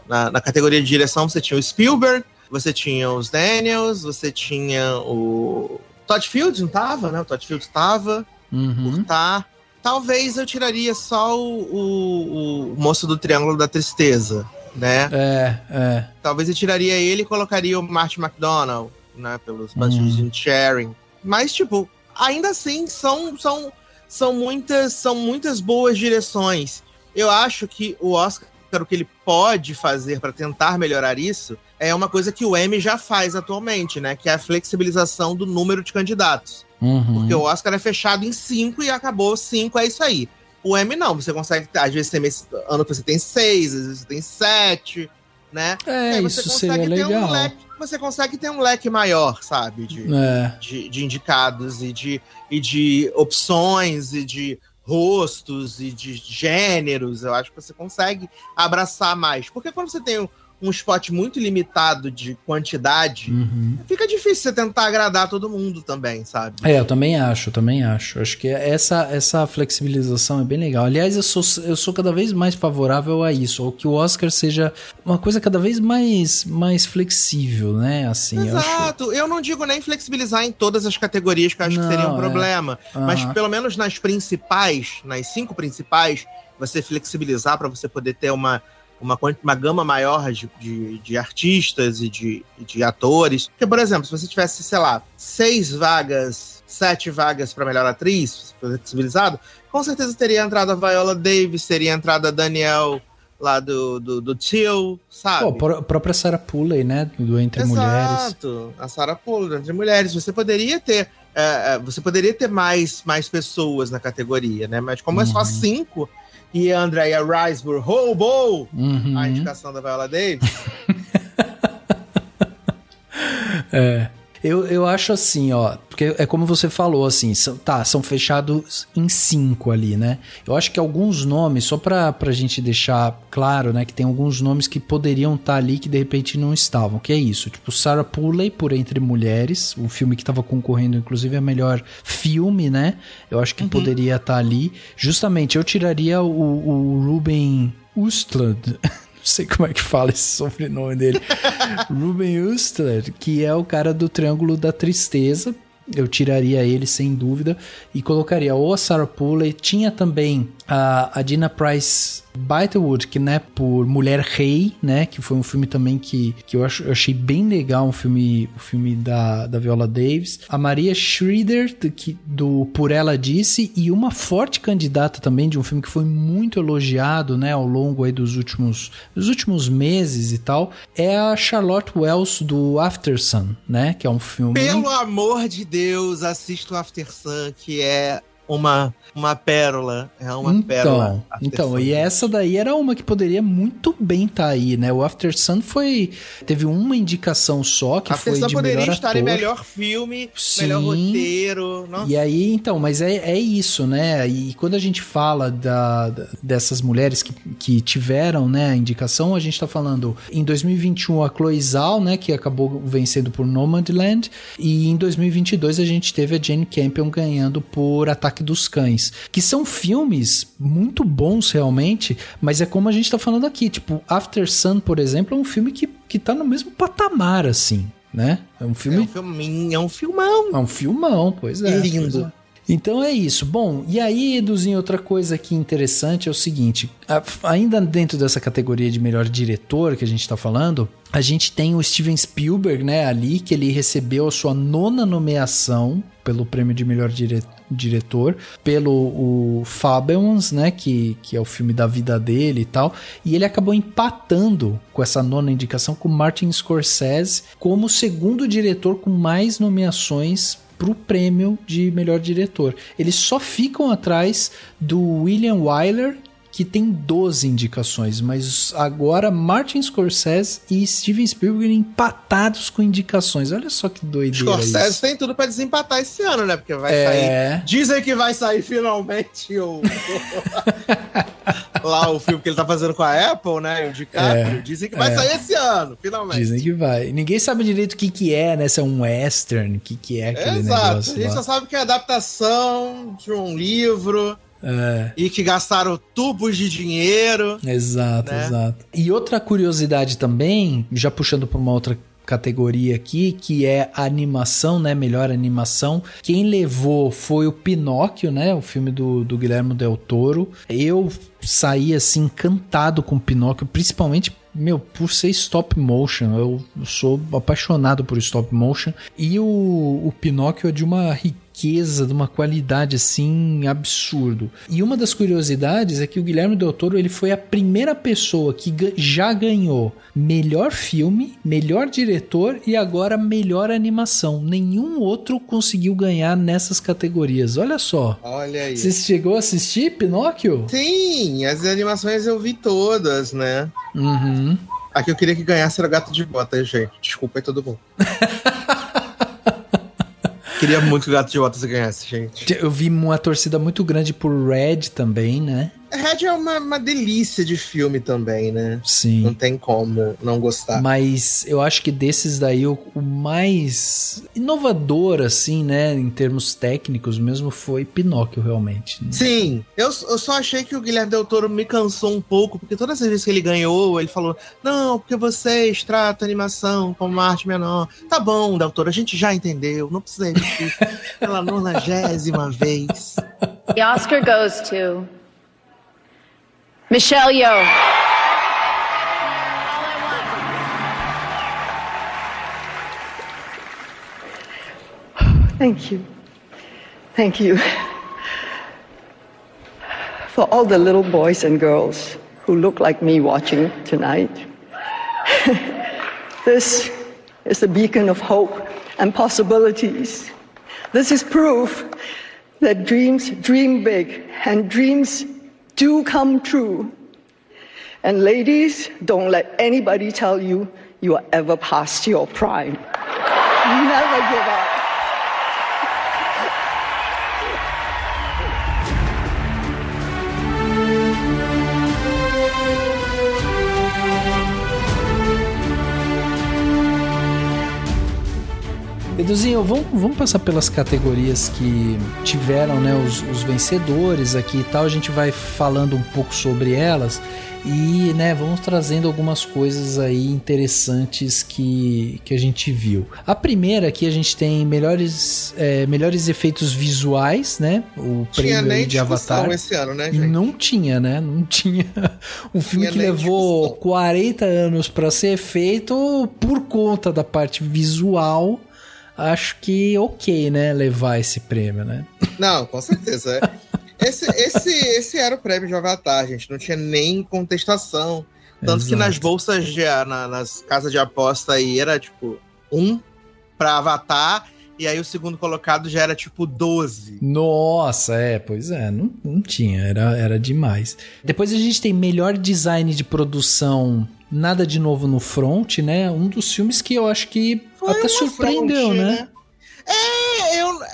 na categoria de direção, você tinha o Spielberg, você tinha os Daniels, você tinha o Todd Fields, não tava, né? O Todd Fields tava, por tá. Talvez eu tiraria só o moço do Triângulo da Tristeza, né? Talvez eu tiraria ele e colocaria o Martin McDonagh, né, pelos Banshees de Sharing. Mas, tipo, ainda assim, são muitas boas direções. Eu acho que o Oscar, o que ele pode fazer para tentar melhorar isso, é uma coisa que o Emmy já faz atualmente, né, que é a flexibilização do número de candidatos. Porque o Oscar é fechado em 5 e acabou 5, é isso aí. O Emmy não, você consegue, às vezes tem ano que você tem 6, às vezes você tem 7, né? Isso seria legal. Você consegue ter um leque maior, sabe? De indicados e de opções e de rostos e de gêneros. Eu acho que você consegue abraçar mais. Porque quando você tem um spot muito limitado de quantidade, fica difícil você tentar agradar todo mundo também, sabe? Eu também acho. Acho que essa flexibilização é bem legal. Aliás, eu sou cada vez mais favorável a isso, ou que o Oscar seja uma coisa cada vez mais flexível, né? Assim, exato. Eu não digo nem flexibilizar em todas as categorias, que eu acho que seria um problema. Mas pelo menos nas 5 principais, você flexibilizar para você poder ter uma gama maior de artistas e de atores. Porque, por exemplo, se você tivesse, 7 vagas para melhor atriz, flexibilizado, com certeza teria entrado a Viola Davis, teria entrado a Danielle lá do Till, sabe? A própria Sarah Polley, né? Do Entre Mulheres. Exato, a Sarah Polley do Entre Mulheres. Você poderia ter mais pessoas na categoria, né? Mas como é só 5... e a Andrea Riseborough roubou a indicação da Viola Davis. Eu acho assim, porque é como você falou, assim, são fechados em 5 ali, né? Eu acho que alguns nomes, só pra gente deixar claro, né, que tem alguns nomes que poderiam estar ali que de repente não estavam, que é isso, tipo Sarah Polley por Entre Mulheres, o filme que estava concorrendo inclusive a melhor filme, né? Eu acho que poderia estar ali. Justamente, eu tiraria o Ruben Östlund. Não sei como é que fala esse sobrenome dele. Ruben Östlund, que é o cara do Triângulo da Tristeza. Eu tiraria ele sem dúvida e colocaria ou a Sarah Polley. Tinha também a Gina Pryce Bythewood, que, né, por Mulher Rei, né, que foi um filme também que eu achei bem legal, o filme da Viola Davis. A Maria Schrader, do Por Ela Disse, e uma forte candidata também de um filme que foi muito elogiado, né, ao longo aí dos últimos meses e tal, é a Charlotte Wells do After Sun, né, que é um filme... Pelo amor de Deus, assista o After Sun, que é uma pérola. É uma pérola. Então, e essa daí era uma que poderia muito bem estar aí, né? O After Sun teve uma indicação só, que foi de melhor ator. After Sun poderia estar em melhor filme, melhor roteiro. Nossa. E aí, então, mas é isso, né? E quando a gente fala dessas mulheres que tiveram, né, a indicação, a gente tá falando em 2021 a Chloe Zhao, né, que acabou vencendo por Nomadland, e em 2022 a gente teve a Jane Campion ganhando por Ataque dos Cães, que são filmes muito bons realmente, mas é como a gente tá falando aqui, tipo, After Sun, por exemplo, é um filme que tá no mesmo patamar, assim, né? É um filme... É um filmão. É um filmão, pois é. Lindo. Então é isso. Bom, e aí, Eduzinho, outra coisa aqui interessante é o seguinte, ainda dentro dessa categoria de melhor diretor que a gente tá falando, a gente tem o Steven Spielberg, né, ali, que ele recebeu a sua 9ª nomeação pelo prêmio de melhor diretor, pelo o Fabelmans, né, que é o filme da vida dele e tal, e ele acabou empatando com essa 9ª indicação com Martin Scorsese como o segundo diretor com mais nomeações pro prêmio de melhor diretor. Eles só ficam atrás do William Wyler, que tem 12 indicações, mas agora Martin Scorsese e Steven Spielberg empatados com indicações. Olha só que doideira. Scorsese isso. tem tudo pra desempatar esse ano, né? Porque vai sair. Dizem que vai sair finalmente lá o filme que ele tá fazendo com a Apple, né? O DiCaprio. Dizem que vai sair esse ano, finalmente. Dizem que vai. Ninguém sabe direito o que é, né? Se é um western, o que é aquele negócio. A gente só sabe que é adaptação de um livro. E que gastaram tubos de dinheiro. Exato, né? Exato. E outra curiosidade também, já puxando para uma outra categoria aqui, que é a animação, né? Melhor animação. Quem levou foi o Pinóquio, né? O filme do Guillermo del Toro. Eu saí assim encantado com o Pinóquio, principalmente por ser stop motion. Eu sou apaixonado por stop motion. E o Pinóquio é de uma riqueza, de uma qualidade assim absurdo. E uma das curiosidades é que o Guillermo del Toro, ele foi a primeira pessoa que já ganhou melhor filme, melhor diretor e agora melhor animação. Nenhum outro conseguiu ganhar nessas categorias. Olha só. Olha aí. Você chegou a assistir Pinóquio? Sim, as animações eu vi todas, né? Uhum. A que eu queria que ganhasse era o Gato de Botas, gente. Desculpa aí todo mundo. Queria muito que o Gato de Botas ganhasse, gente. Eu vi uma torcida muito grande por Red também, né? Red é uma delícia de filme também, né? Sim. Não tem como não gostar. Mas eu acho que desses daí, o mais inovador, assim, né? Em termos técnicos mesmo, foi Pinóquio, realmente. Né? Sim. Eu só achei que o Guilherme Del Toro me cansou um pouco, porque todas as vezes que ele ganhou, ele falou, não, porque vocês tratam a animação como uma arte menor. Tá bom, Del Toro, a gente já entendeu. Não precisa repetir pela 90ª vez. The Oscar goes to Michelle Yeoh. Thank you. Thank you. For all the little boys and girls who look like me watching tonight, this is a beacon of hope and possibilities. This is proof that dreams dream big and dreams do come true. And ladies, don't let anybody tell you you are ever past your prime. Never give up. Eduzinho, vamos passar pelas categorias que tiveram, né, os vencedores aqui e tal. A gente vai falando um pouco sobre elas e, né, vamos trazendo algumas coisas aí interessantes que a gente viu. A primeira aqui a gente tem melhores efeitos visuais, né? O prêmio aí de Avatar. Esse ano, né, gente? Não tinha, né? Não tinha um filme que levou 40 anos para ser feito por conta da parte visual. Acho que ok, né, levar esse prêmio, né? Não, com certeza. Esse era o prêmio de Avatar, gente. Não tinha nem contestação. Tanto que nas bolsas, nas casas de aposta aí, era tipo 1 pra Avatar, e aí o segundo colocado já era tipo 12. Nossa, pois é, não tinha, era demais. Depois a gente tem melhor design de produção, Nada de Novo no Front, né? Um dos filmes que eu acho que foi até surpreendeu, né?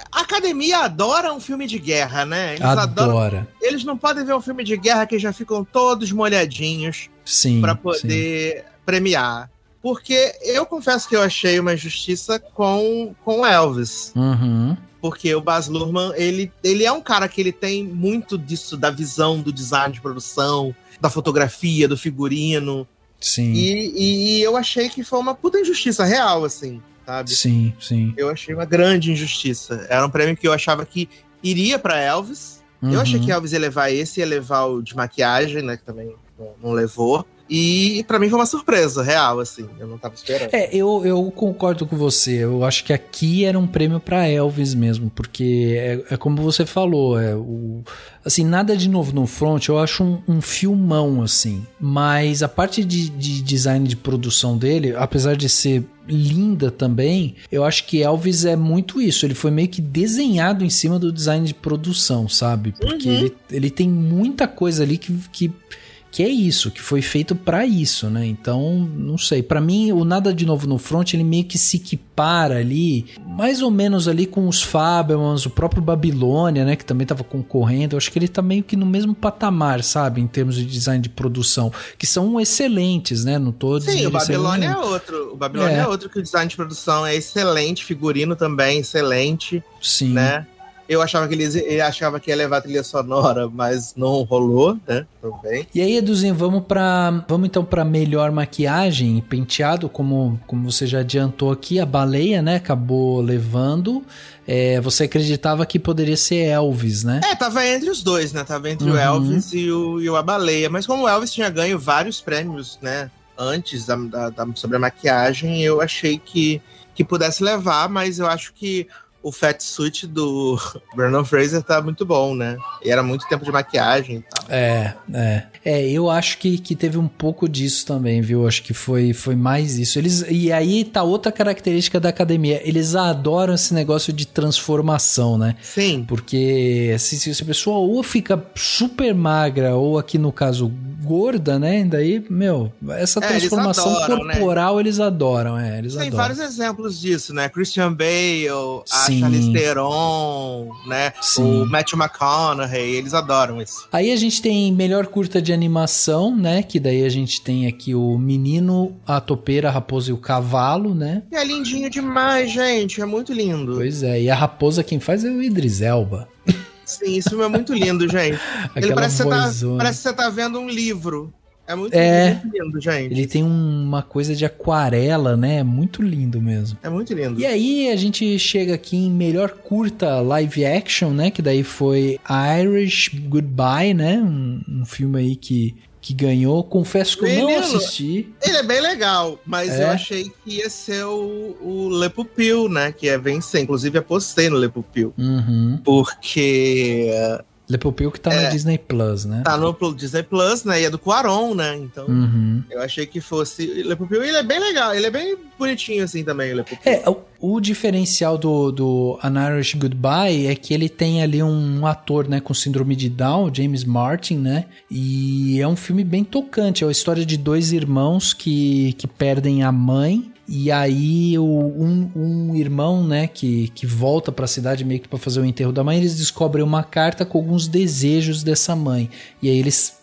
A academia adora um filme de guerra, né? Eles adora. Eles não podem ver um filme de guerra que já ficam todos molhadinhos. Sim. Pra poder premiar. Porque eu confesso que eu achei uma injustiça com Elvis. Uhum. Porque o Baz Luhrmann, ele é um cara que ele tem muito disso, da visão, do design de produção, da fotografia, do figurino. Sim. E eu achei que foi uma puta injustiça real, assim, sabe? Sim, sim. Eu achei uma grande injustiça. Era um prêmio que eu achava que iria pra Elvis. Uhum. Eu achei que Elvis ia levar o de maquiagem, né, que também não levou. E pra mim foi uma surpresa real, assim. Eu não tava esperando. Eu concordo com você. Eu acho que aqui era um prêmio pra Elvis mesmo, porque é como você falou, assim, nada de novo no front, eu acho um filmão, assim. Mas a parte de design de produção dele, apesar de ser linda também, eu acho que Elvis é muito isso. Ele foi meio que desenhado em cima do design de produção, sabe? Porque ele tem muita coisa ali que é isso, que foi feito pra isso, né? Então, não sei. Pra mim, o Nada de Novo no Front, ele meio que se equipara ali, mais ou menos ali com os Fabelmans, o próprio Babilônia, né? Que também tava concorrendo. Eu acho que ele tá meio que no mesmo patamar, sabe? Em termos de design de produção, que são excelentes, né? Não tô dizendo. Sim, o Babilônia é outro. O Babilônia é outro que o design de produção é excelente, figurino também excelente. Sim. Né? Eu achava que ele achava que ia levar a trilha sonora, mas não rolou, né? Também. E aí, Eduzinho, vamos então pra melhor maquiagem e penteado, como você já adiantou aqui, a Baleia, né? Acabou levando. Você acreditava que poderia ser Elvis, né? Tava entre os dois, né? Tava entre o Elvis e o A Baleia. Mas como o Elvis tinha ganho vários prêmios, né? Antes sobre a maquiagem, eu achei que pudesse levar, mas eu acho que o fatsuit do Brendan Fraser tá muito bom, né? E era muito tempo de maquiagem e tal. Eu acho que teve um pouco disso também, viu? Acho que foi mais isso. E aí tá outra característica da academia. Eles adoram esse negócio de transformação, né? Sim. Porque se a pessoa ou fica super magra, ou aqui no caso gorda, né? Daí, essa transformação eles adoram, corporal, né? Eles adoram, Tem vários exemplos disso, né? Christian Bale, a Charlize Theron, né? Sim. O Matthew McConaughey, eles adoram isso. Aí a gente tem melhor curta de animação, né? Que daí a gente tem aqui o Menino, a Topeira, a Raposa e o Cavalo, né? E é lindinho demais, gente. É muito lindo. Pois é. E a raposa quem faz é o Idris Elba. Sim, isso é muito lindo, gente. Ele parece que você tá vendo um livro. É muito lindo, gente. Ele tem uma coisa de aquarela, né? Muito lindo mesmo. É muito lindo. E aí a gente chega aqui em melhor curta live action, né? Que daí foi Irish Goodbye, né? Um filme aí que ganhou. Confesso que eu não assisti. Ele é bem legal, mas eu achei que ia ser o Le Pupil, né? Que ia vencer. Inclusive, apostei no Le Pupil. Porque Le Pupil que tá no Disney Plus, né? Tá no Disney Plus, né? E é do Cuarón, né? Então, eu achei que fosse Le Pupil. E ele é bem legal. Ele é bem bonitinho, assim, também, o Le Pupil. O diferencial do An Irish Goodbye é que ele tem ali um ator, né? Com síndrome de Down, James Martin, né? E é um filme bem tocante. É a história de dois irmãos que perdem a mãe. E aí um irmão, né, que volta pra cidade meio que pra fazer o enterro da mãe, eles descobrem uma carta com alguns desejos dessa mãe. E aí eles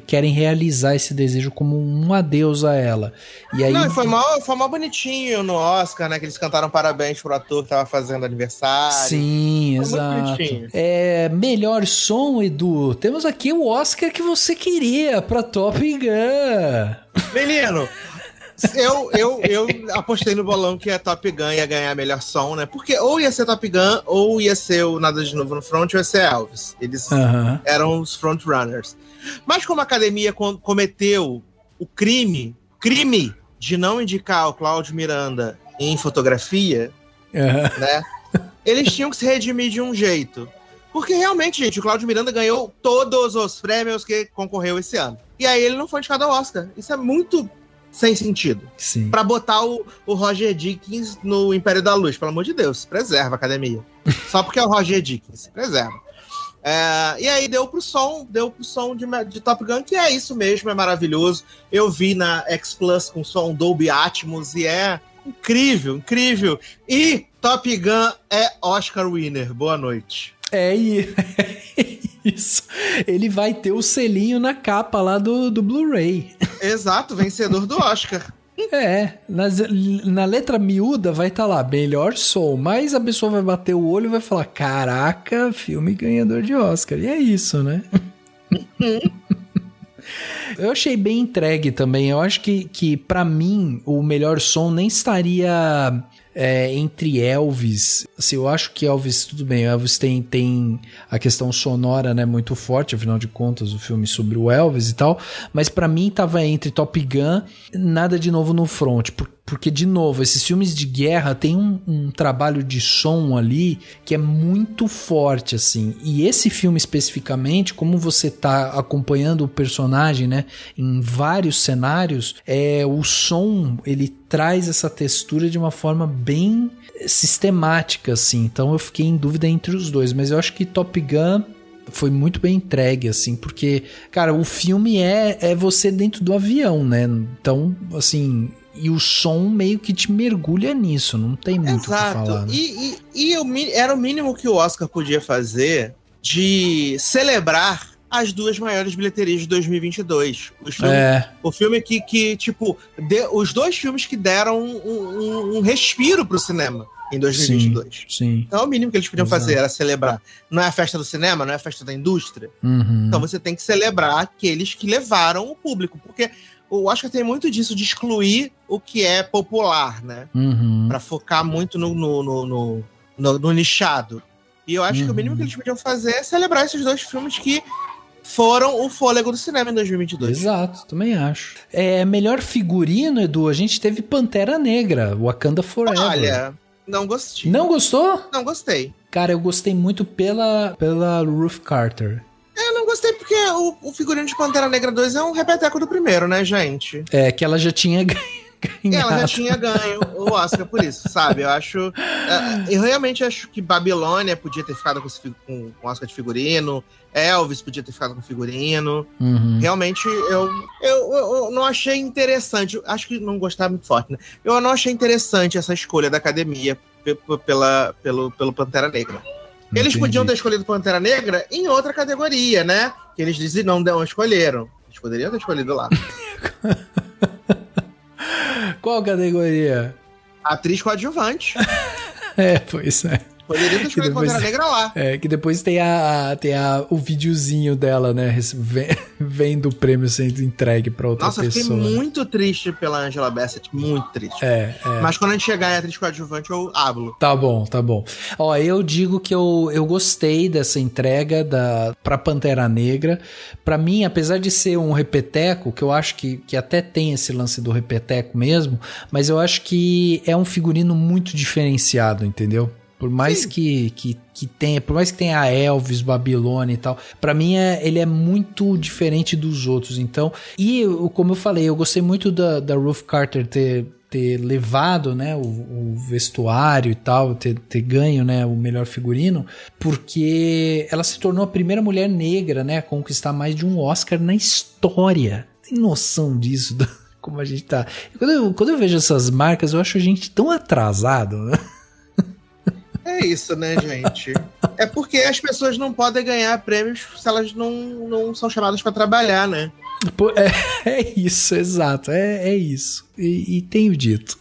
querem realizar esse desejo como um adeus a ela. E aí... Não, foi mó bonitinho no Oscar, né, que eles cantaram parabéns pro ator que tava fazendo aniversário. Sim, foi exato. Melhor som, Edu. Temos aqui o Oscar que você queria pra Top Gun. Menino... Eu apostei no bolão que a Top Gun ia ganhar melhor som, né? Porque ou ia ser Top Gun, ou ia ser o Nada de Novo no Front, ou ia ser Elvis. Eles eram os frontrunners. Mas como a academia cometeu o crime de não indicar o Cláudio Miranda em fotografia, né? Eles tinham que se redimir de um jeito. Porque realmente, gente, o Cláudio Miranda ganhou todos os prêmios que concorreu esse ano. E aí ele não foi indicado ao Oscar. Isso é muito... sem sentido. Sim. Pra botar o Roger Dickens no Império da Luz. Pelo amor de Deus, preserva a academia. Só porque é o Roger Dickens, preserva. E aí deu pro som de Top Gun, que é isso mesmo, é maravilhoso. Eu vi na X Plus com som Dolby Atmos e é incrível, incrível. E Top Gun é Oscar winner. Boa noite. Isso. Ele vai ter o selinho na capa lá do Blu-ray. Exato, vencedor do Oscar. Na letra miúda vai estar lá, melhor som. Mas a pessoa vai bater o olho e vai falar, caraca, filme ganhador de Oscar. E é isso, né? Eu achei bem entregue também. Eu acho que pra mim, o melhor som nem estaria... entre Elvis, Assim, eu acho que Elvis, tudo bem, Elvis tem a questão sonora, né, muito forte, afinal de contas, o filme sobre o Elvis e tal, mas pra mim tava entre Top Gun, Nada de Novo no Front, porque, de novo, esses filmes de guerra tem um trabalho de som ali que é muito forte, assim. E esse filme especificamente, como você tá acompanhando o personagem, né, em vários cenários, o som, ele traz essa textura de uma forma bem sistemática, assim. Então eu fiquei em dúvida entre os dois, mas eu acho que Top Gun foi muito bem entregue, assim, porque, cara, o filme é você dentro do avião, né? Então, assim... E o som meio que te mergulha nisso, não tem muito o que falar. Né? Era o mínimo que o Oscar podia fazer de celebrar as duas maiores bilheterias de 2022. O filme que tipo, os dois filmes que deram um respiro pro cinema em 2022. Sim. Então o mínimo que eles podiam fazer era celebrar. Não é a festa do cinema, não é a festa da indústria. Uhum. Então você tem que celebrar aqueles que levaram o público, porque eu acho que tem muito disso de excluir o que é popular, né? Uhum. Pra focar muito no nichado. E eu acho que o mínimo que eles podiam fazer é celebrar esses dois filmes que foram o fôlego do cinema em 2022. Exato, também acho. Melhor figurino, Edu, a gente teve Pantera Negra, Wakanda Forever. Olha, não gostei. Não gostou? Não gostei. Cara, eu gostei muito pela Ruth Carter. Eu não gostei porque o figurino de Pantera Negra 2 é um repeteco do primeiro, né, gente? Que ela já tinha ganho. Ela já tinha ganho o Oscar por isso, sabe? Eu acho... eu realmente acho que Babilônia podia ter ficado com Oscar de figurino, Elvis podia ter ficado com figurino. Uhum. Realmente, eu não achei interessante. Acho que não gostava muito forte, né? Eu não achei interessante essa escolha da academia pelo Pantera Negra. Eles podiam ter escolhido Pantera Negra em outra categoria, né? Que eles dizem não escolheram. Eles poderiam ter escolhido lá. Qual categoria? Atriz coadjuvante. Pois é. Poderia ter escolhido Pantera Negra lá. Que depois tem o videozinho dela, né? Vendo o prêmio sendo entregue pra outra pessoa. Nossa, eu fiquei muito triste pela Angela Bassett. Muito triste. Mas quando a gente chegar em atriz coadjuvante, eu hablo. Tá bom. Ó, eu digo que eu gostei dessa entrega pra Pantera Negra. Pra mim, apesar de ser um repeteco, que eu acho que até tem esse lance do repeteco mesmo, mas eu acho que é um figurino muito diferenciado, entendeu? Por mais que tenha a Elvis, Babilônia e tal, pra mim ele é muito diferente dos outros. Então, como eu falei, eu gostei muito da Ruth Carter ter levado, né, o vestuário e tal, ter ganho, né, o melhor figurino, porque ela se tornou a primeira mulher negra, né, a conquistar mais de um Oscar na história. Tem noção disso? Como a gente tá... Quando eu vejo essas marcas, eu acho a gente tão atrasado, né? É isso, né, gente? É porque as pessoas não podem ganhar prêmios se elas não são chamadas pra trabalhar, né? É isso, exato. É isso. E tenho dito.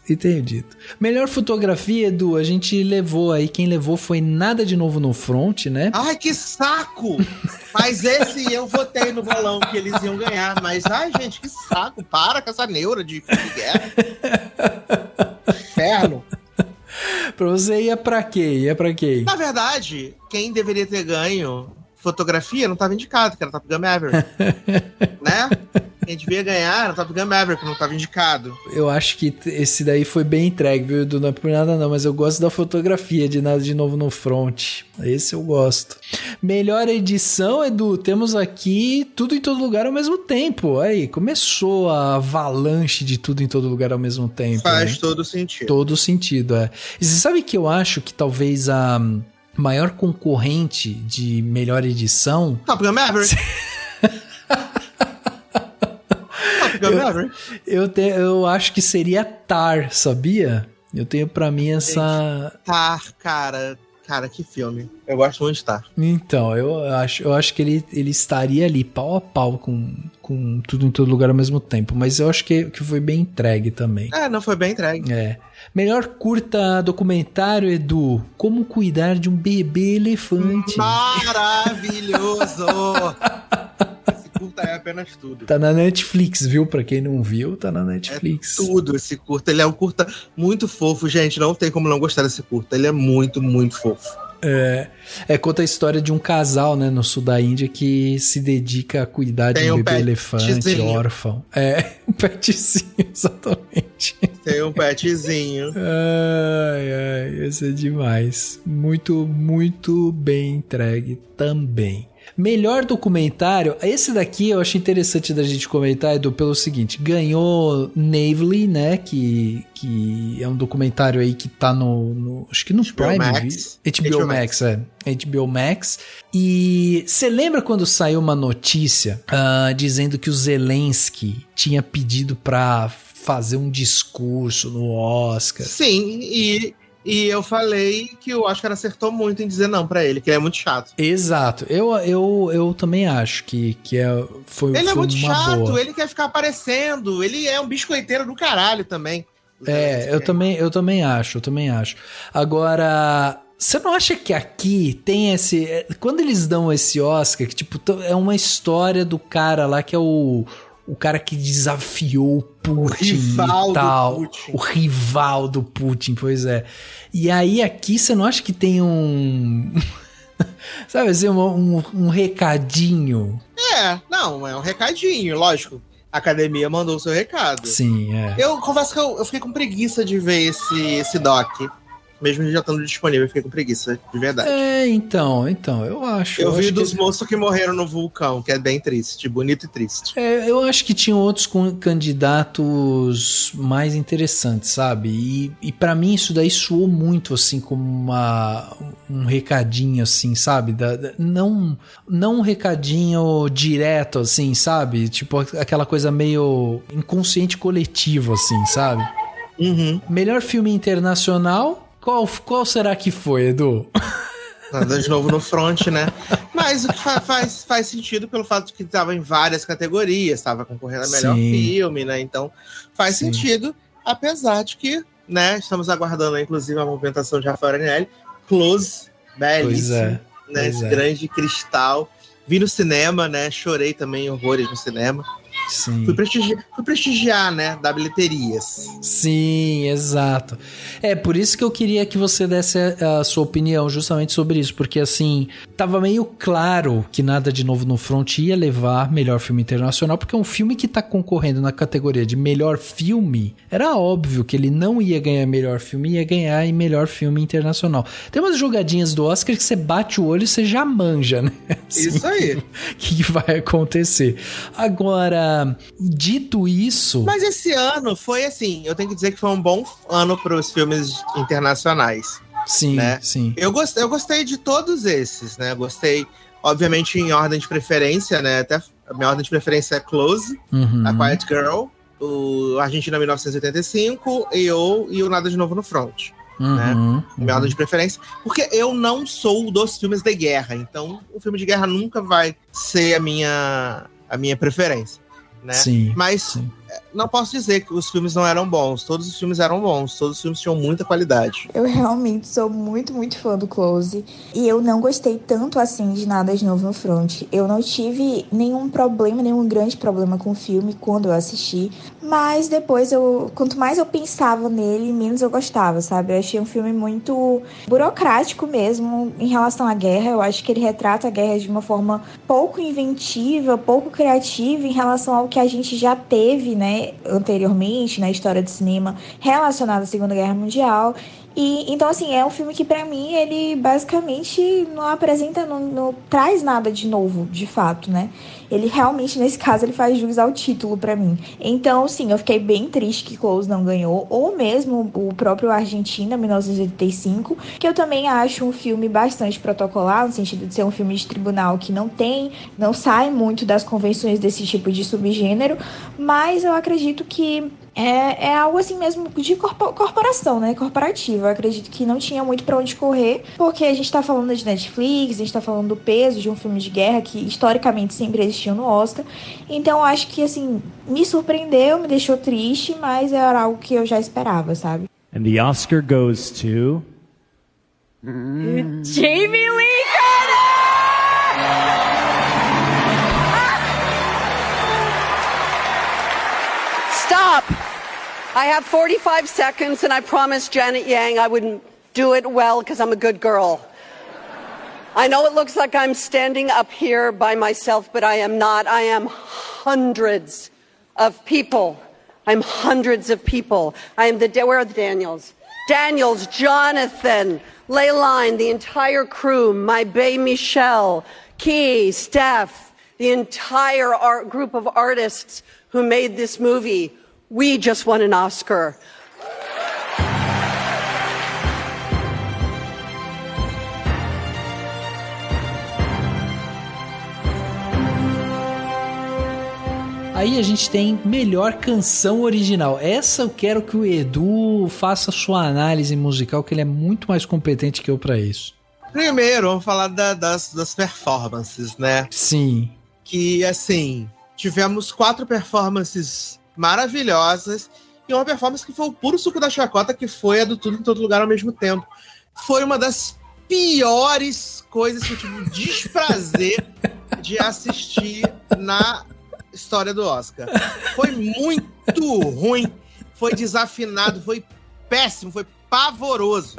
Melhor fotografia, Edu, a gente levou aí. Quem levou foi Nada de Novo no Front, né? Ai, que saco! Mas esse eu votei no bolão que eles iam ganhar. Mas, ai, gente, que saco. Para com essa neura de guerra. Inferno. Pra você ia pra quê? Na verdade, quem deveria ter ganho fotografia não estava indicado, que era Top Gun Maverick. Né? Quem devia ganhar era Top Gun Maverick, não estava indicado. Eu acho que esse daí foi bem entregue, viu, Edu? Não é por nada não, mas eu gosto da fotografia de Nada de Novo no Front. Esse eu gosto. Melhor edição, Edu, temos aqui Tudo em Todo Lugar ao Mesmo Tempo. Aí, começou a avalanche de Tudo em Todo Lugar ao Mesmo Tempo. Faz todo sentido. Todo sentido, é. E você sabe que eu acho que talvez a maior concorrente de melhor edição... Top Gun Maverick. Eu acho que seria Tar, sabia? Eu tenho pra mim essa... Tar, cara, que filme. Eu gosto muito de Tar. Então, eu acho que ele estaria ali, pau a pau com Tudo em Todo Lugar ao Mesmo Tempo. Mas eu acho que foi bem entregue também. Não foi bem entregue. Melhor curta documentário, Edu. Como cuidar de um bebê elefante. Maravilhoso! Esse curta é apenas tudo. Tá na Netflix, viu? Pra quem não viu, tá na Netflix. É tudo esse curta. Ele é um curta muito fofo, gente. Não tem como não gostar desse curta. Ele é muito, muito fofo. Conta a história de um casal, né, no sul da Índia que se dedica a cuidar de um bebê elefante órfão. Um petzinho, exatamente. Tem um petzinho. Esse é demais. Muito, muito bem entregue também. Melhor documentário, esse daqui eu achei interessante da gente comentar, Edu, pelo seguinte, ganhou Navely, né, que é um documentário aí que tá acho que no Prime Max. HBO Max, HBO Max. E você lembra quando saiu uma notícia dizendo que o Zelensky tinha pedido pra fazer um discurso no Oscar? Sim, e eu falei que o Oscar acertou muito em dizer não pra ele, que ele é muito chato. Exato. Eu também acho que foi ele é muito chato, boa. ele quer ficar aparecendo, ele é um biscoiteiro do caralho também. Eu também acho. Agora, você não acha que aqui tem esse... Quando eles dão esse Oscar, que tipo, é uma história do cara lá que é o cara que desafiou o Putin e tal. O rival do Putin, pois é. E aí aqui você não acha que tem sabe assim, um recadinho? Não, é um recadinho, lógico. A academia mandou o seu recado. Sim, Eu confesso que eu fiquei com preguiça de ver esse doc. Mesmo já estando disponível, eu fiquei com preguiça, de verdade. Então, eu acho. Eu vi dos moços que morreram no vulcão, que é bem triste, bonito e triste. Eu acho que tinham outros candidatos mais interessantes, sabe? E pra mim isso daí soou muito, assim, como um recadinho, assim, sabe? Não um recadinho direto, assim, sabe? Tipo aquela coisa meio inconsciente coletivo, assim, sabe? Uhum. Melhor filme internacional... Qual será que foi, Edu? Nada de novo no front, né? Mas o que faz sentido pelo fato de que estava em várias categorias, estava concorrendo a melhor filme, né? Então faz sentido, apesar de que, né, estamos aguardando, inclusive, a movimentação de Rafael Arinelli. Close, belíssimo, né? Esse grande cristal. Vi no cinema, né? Chorei também horrores no cinema. Sim. Fui prestigiar, né, da bilheterias. Sim, exato. Por isso que eu queria que você desse a sua opinião justamente sobre isso, porque assim, tava meio claro que Nada de Novo no Front ia levar melhor filme internacional, porque é um filme que tá concorrendo na categoria de melhor filme, era óbvio que ele não ia ganhar melhor filme, ia ganhar em melhor filme internacional. Tem umas jogadinhas do Oscar que você bate o olho e você já manja, né? Assim, isso aí. O que vai acontecer? Agora, dito isso... Mas esse ano foi assim, eu tenho que dizer que foi um bom ano para os filmes internacionais. Sim, né? Sim. Eu gostei de todos esses, né? Gostei, obviamente, em ordem de preferência, né? Até a minha ordem de preferência é Close, A Quiet Girl, o Argentina 1985 e o Nada de Novo no Front. Né? Minha ordem de preferência, porque eu não sou dos filmes de guerra, então o filme de guerra nunca vai ser a minha preferência. Né? Mas não posso dizer que os filmes não eram bons. Todos os filmes eram bons. Todos os filmes tinham muita qualidade. Eu realmente sou muito, muito fã do Close. E eu não gostei tanto assim de Nada de Novo no Front. Eu não tive nenhum grande problema com o filme quando eu assisti. Mas depois, quanto mais eu pensava nele, menos eu gostava, sabe? Eu achei um filme muito burocrático mesmo em relação à guerra. Eu acho que ele retrata a guerra de uma forma pouco inventiva, pouco criativa em relação ao que a gente já teve, né, anteriormente na história do cinema relacionado à Segunda Guerra Mundial. E então, assim, é um filme que pra mim ele basicamente não apresenta, não traz nada de novo, de fato, né? Ele realmente, nesse caso, ele faz jus ao título pra mim. Então, sim, eu fiquei bem triste que Close não ganhou, ou mesmo o próprio Argentina, 1985, que eu também acho um filme bastante protocolar, no sentido de ser um filme de tribunal que não sai muito das convenções desse tipo de subgênero, mas eu acredito que é algo assim mesmo de corporação, né? Corporativo. Eu acredito que não tinha muito pra onde correr, porque a gente tá falando de Netflix, a gente tá falando do peso de um filme de guerra que historicamente sempre existiu no Oscar. Então eu acho que, assim, me surpreendeu, me deixou triste, mas era algo que eu já esperava, sabe? And the Oscar goes to... Jamie Lee Curtis! up. I have 45 seconds, and I promised Janet Yang I wouldn't do it well because I'm a good girl. I know it looks like I'm standing up here by myself, but I am not. I am hundreds of people. I'm hundreds of people. I am where are the Daniels? Daniels, Jonathan, Leyline, the entire crew, my bae Michelle, Key, Steph, the entire group of artists who made this movie. We just won an Oscar. Aí a gente tem melhor canção original. Essa eu quero que o Edu faça sua análise musical, que ele é muito mais competente que eu pra isso. Primeiro, vamos falar das performances, né? Sim. Que, assim, tivemos 4 performances maravilhosas e uma performance que foi o puro suco da chacota, que foi a do Tudo em Todo Lugar ao mesmo tempo. Foi uma das piores coisas que eu tive o desprazer de assistir na história do Oscar. Foi muito ruim, foi desafinado, foi péssimo, foi pavoroso.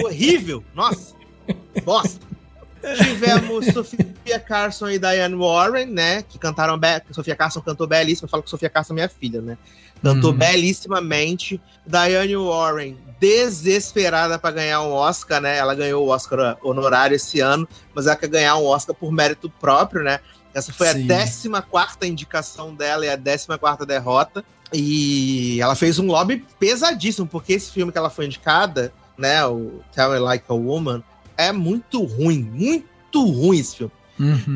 Horrível, nossa, bosta. Tivemos Sofia Carson e Diane Warren, né, que cantaram, Sofia Carson cantou belíssima, eu falo que Sofia Carson é minha filha, né, cantou belíssimamente. Diane Warren, desesperada para ganhar um Oscar, né, ela ganhou o Oscar honorário esse ano, mas ela quer ganhar um Oscar por mérito próprio, né. Essa foi a 14ª indicação dela e a 14ª derrota. E ela fez um lobby pesadíssimo, porque esse filme que ela foi indicada, né, o Tell Me Like a Woman, é muito ruim esse filme.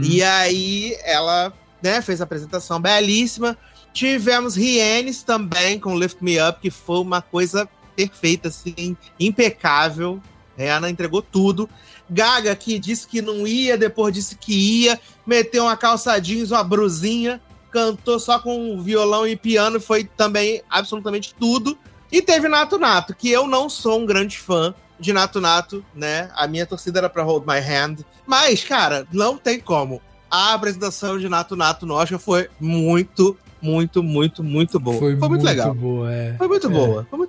E aí ela, né, fez a apresentação belíssima. Tivemos Rihanna também com Lift Me Up, que foi uma coisa perfeita, assim, impecável. Rihanna entregou tudo. Gaga, que disse que não ia, depois disse que ia, meteu uma calça jeans, uma brusinha, cantou só com violão e piano, foi também absolutamente tudo. E teve Nato Nato, que eu não sou um grande fã de Nato Nato, né? A minha torcida era pra Hold My Hand. Mas, cara, não tem como. A apresentação de Nato Nato no Oscar foi muito boa. Foi muito legal. Boa, é. Foi muito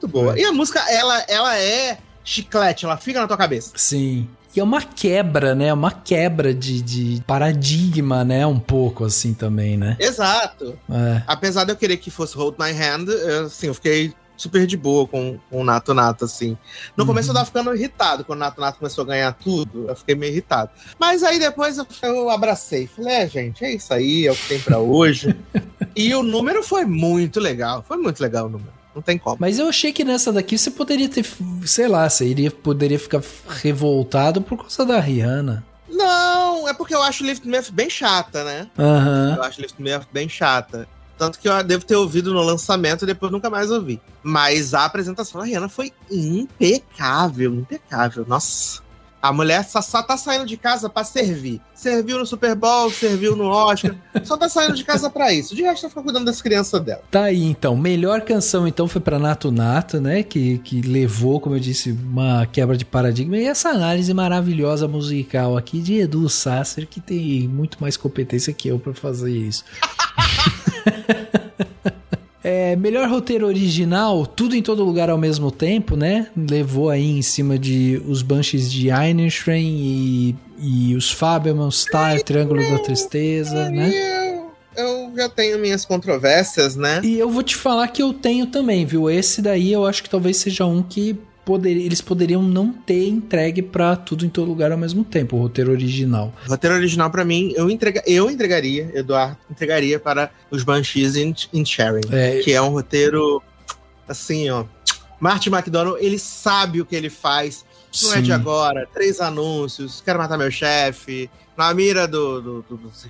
boa. E a música, ela é chiclete, ela fica na tua cabeça. Sim. E é uma quebra, né? Uma quebra de paradigma, né? Um pouco, assim, também, né? Exato. É. Apesar de eu querer que fosse Hold My Hand, eu fiquei super de boa com o Nato Nato, assim. No começo eu tava ficando irritado, quando o Nato Nato começou a ganhar tudo, eu fiquei meio irritado. Mas aí depois eu abracei. Falei, gente, é isso aí, é o que tem pra hoje. E o número foi muito legal. Foi muito legal o número. Não tem como. Mas eu achei que nessa daqui você poderia ter, sei lá, poderia ficar revoltado por causa da Rihanna. Não, é porque eu acho Lift Me Up bem chata, né? Eu acho Lift Me Up bem chata. Tanto que eu devo ter ouvido no lançamento e depois nunca mais ouvi. Mas a apresentação da Rihanna foi impecável. Nossa. A mulher só tá saindo de casa pra servir. Serviu no Super Bowl, serviu no Oscar. Só tá saindo de casa pra isso. De resto, ela fica cuidando das crianças dela. Tá aí, então. Melhor canção, então, foi pra Nato Nato, né? Que levou, como eu disse, uma quebra de paradigma. E essa análise maravilhosa musical aqui de Edu Sasser, que tem muito mais competência que eu pra fazer isso. Melhor roteiro original, Tudo em Todo Lugar ao Mesmo Tempo, né? Levou aí em cima de Os Banshees de Inisherin e Os Fabelmans, Star, Triângulo da Tristeza, né? Eu já tenho minhas controvérsias, né? E eu vou te falar que eu tenho também, viu? Esse daí eu acho que talvez seja um que eles poderiam não ter entregue pra Tudo em Todo Lugar ao Mesmo Tempo, o roteiro original. O roteiro original, pra mim, Eduardo entregaria para Os Banshees in Sharing, que é um roteiro, assim, ó, Martin McDonagh, ele sabe o que ele faz, não é de agora, 3 anúncios, Quero Matar Meu Chefe, Na Mira do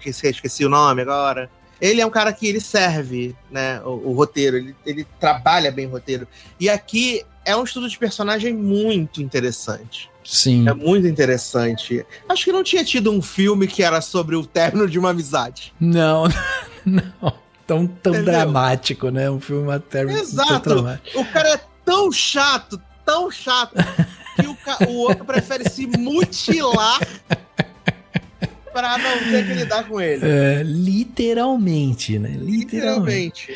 esqueci o nome agora. Ele é um cara que ele serve, né, o roteiro, ele trabalha bem o roteiro. E aqui é um estudo de personagem muito interessante. Sim. É muito interessante. Acho que não tinha tido um filme que era sobre o término de uma amizade. Não. Tão dramático, né? Um filme término tão dramático. O cara é tão chato, que o outro prefere se mutilar pra não ter que lidar com ele. Literalmente, né? Literalmente.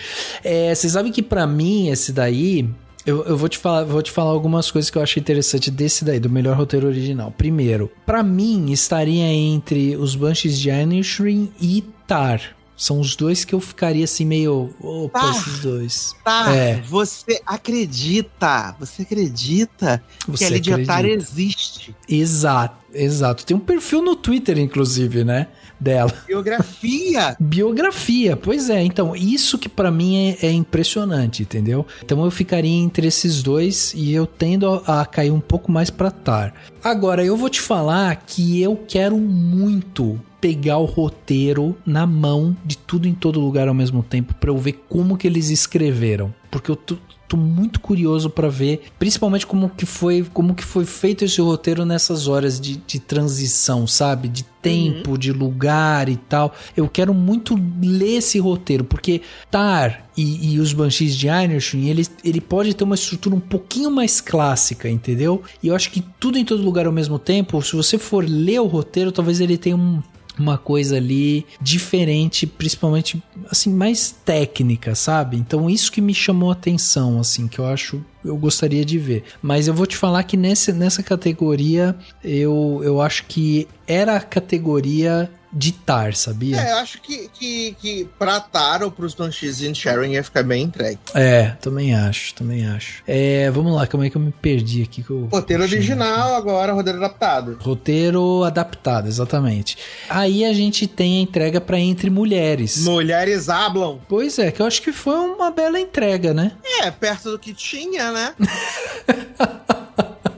Vocês sabem que pra mim, esse daí... Eu vou te falar algumas coisas que eu achei interessante desse daí, do melhor roteiro original. Primeiro, pra mim, estaria entre os Banshees de Inisherin e Tar. São os dois que eu ficaria assim meio... Opa, esses dois. Você acredita que a Lydia Tar existe. Exato. Tem um perfil no Twitter, inclusive, né? Dela. Biografia, pois é. Então, isso que pra mim é impressionante, entendeu? Então eu ficaria entre esses dois e eu tendo a cair um pouco mais pra Tar. Agora, eu vou te falar que eu quero muito pegar o roteiro na mão de tudo em todo lugar ao mesmo tempo pra eu ver como que eles escreveram. Porque eu tô muito curioso pra ver, principalmente como que foi feito esse roteiro nessas horas de transição, sabe? De tempo, de lugar e tal. Eu quero muito ler esse roteiro, porque Tar e os Banshees de Inisherin, ele pode ter uma estrutura um pouquinho mais clássica, entendeu? E eu acho que tudo em todo lugar ao mesmo tempo, se você for ler o roteiro, talvez ele tenha uma coisa ali diferente, principalmente, assim, mais técnica, sabe? Então isso que me chamou a atenção, assim, que eu gostaria de ver. Mas eu vou te falar que nessa categoria, eu acho que era a categoria de Tar, sabia? Eu acho que pra Tar ou pros Banshees de Inisherin ia ficar bem entregue. Também acho. Vamos lá, como é que eu me perdi aqui? Roteiro original, agora roteiro adaptado. Roteiro adaptado, exatamente. Aí a gente tem a entrega pra Entre Mulheres. Mulheres hablam. Pois é, que eu acho que foi uma bela entrega, né? Perto do que tinha, né?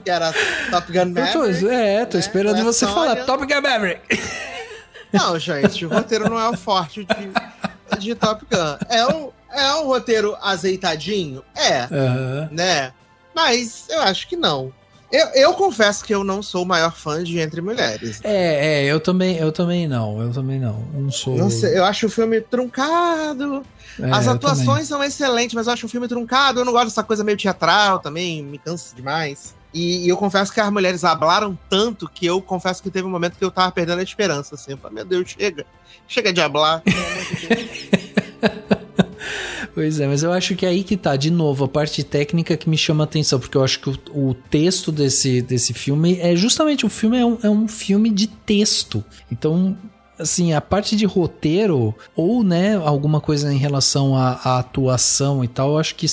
Que era Top Gun Maverick. Tô esperando você falar Top Gun Maverick. Não, gente, o roteiro não é o forte de Top Gun. É um roteiro azeitadinho? Né? Mas eu acho que não. Eu confesso que eu não sou o maior fã de Entre Mulheres. Eu também não. Não sou. Não sei, eu acho o filme truncado. As atuações são excelentes, mas eu acho o filme truncado. Eu não gosto dessa coisa meio teatral também, me cansa demais. E eu confesso que as mulheres hablaram tanto que eu confesso que teve um momento que eu tava perdendo a esperança, assim. Eu falei, meu Deus, chega de hablar. Pois é, mas eu acho que aí que tá, de novo, a parte técnica que me chama a atenção, porque eu acho que o texto desse filme é justamente, o filme é um filme de texto. Então, assim, a parte de roteiro, ou, né, alguma coisa em relação à atuação e tal, eu acho que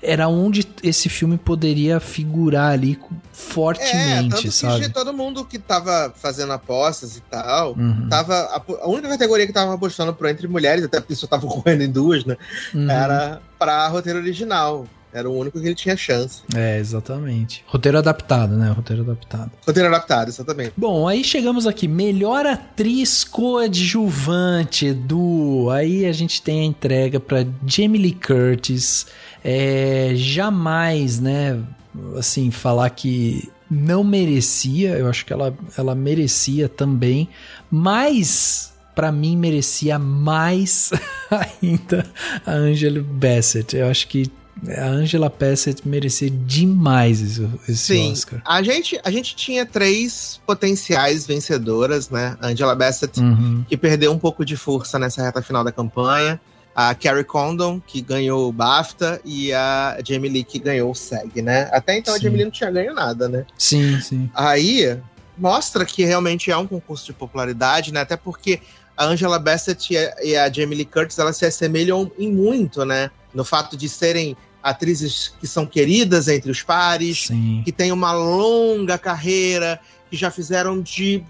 era onde esse filme poderia figurar ali fortemente, sabe? Que todo mundo que tava fazendo apostas e tal, a única categoria que tava apostando pro Entre Mulheres, até porque só tava correndo em duas, né, era pra roteiro original. Era o único que ele tinha chance. Exatamente. Roteiro adaptado, né? Roteiro adaptado, exatamente. Bom, aí chegamos aqui. Melhor atriz coadjuvante, Edu. Aí a gente tem a entrega pra Jamie Lee Curtis. Jamais, né? Assim, falar que não merecia. Eu acho que ela merecia também. Mas... pra mim, merecia mais ainda a Angela Bassett. Eu acho que a Angela Bassett merecia demais esse Oscar. A gente tinha 3 potenciais vencedoras, né? A Angela Bassett, que perdeu um pouco de força nessa reta final da campanha. A Carrie Condon, que ganhou o BAFTA. E a Jamie Lee, que ganhou o SAG, né? Até então a Jamie Lee não tinha ganho nada, né? Sim. Aí, mostra que realmente é um concurso de popularidade, né? Até porque a Angela Bassett e a Jamie Lee Curtis, elas se assemelham em muito, né? No fato de serem atrizes que são queridas entre os pares, que têm uma longa carreira, que já fizeram de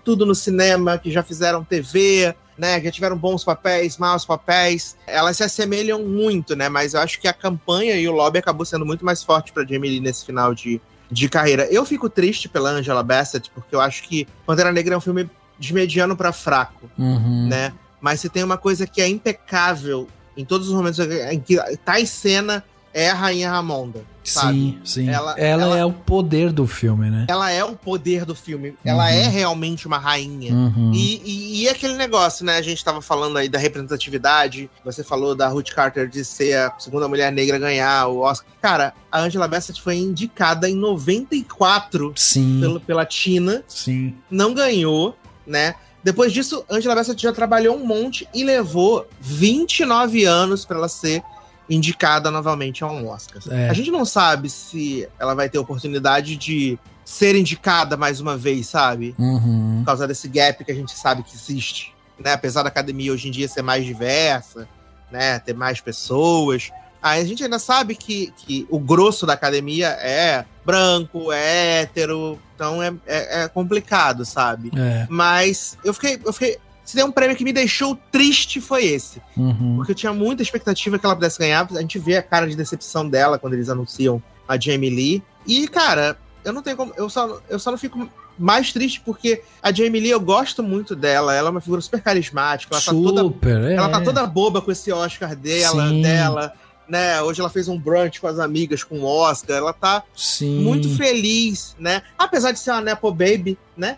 tudo no cinema, que já fizeram TV, né, que já tiveram bons papéis, maus papéis. Elas se assemelham muito, né, mas eu acho que a campanha e o lobby acabou sendo muito mais forte para Jamie Lee nesse final de carreira. Eu fico triste pela Angela Bassett, porque eu acho que Pantera Negra é um filme de mediano para fraco, né, mas se tem uma coisa que é impecável em todos os momentos em que tá em cena, é a Rainha Ramonda, sabe? Sim. Ela é o poder do filme, né? Ela é o poder do filme. Ela é realmente uma rainha. E aquele negócio, né? A gente tava falando aí da representatividade. Você falou da Ruth Carter de ser a segunda mulher negra a ganhar o Oscar. Cara, a Angela Bassett foi indicada em 94 pela Tina. Sim. Não ganhou. né? Depois disso, Angela Bassett já trabalhou um monte e levou 29 anos para ela ser indicada novamente a um Oscar. A gente não sabe se ela vai ter oportunidade de ser indicada mais uma vez, sabe? Por causa desse gap que a gente sabe que existe, né? Apesar da academia hoje em dia ser mais diversa, né? Ter mais pessoas. A gente ainda sabe que o grosso da academia é branco, é hétero, então é complicado, sabe? Mas eu fiquei... Se der um prêmio que me deixou triste, foi esse. Porque eu tinha muita expectativa que ela pudesse ganhar. A gente vê a cara de decepção dela quando eles anunciam a Jamie Lee. E, cara, eu não tenho como... Eu só não fico mais triste porque a Jamie Lee, eu gosto muito dela. Ela é uma figura super carismática. Ela tá toda boba com esse Oscar dela, né? Hoje ela fez um brunch com as amigas com o Oscar. Ela tá muito feliz, né? Apesar de ser uma Nepo Baby, né?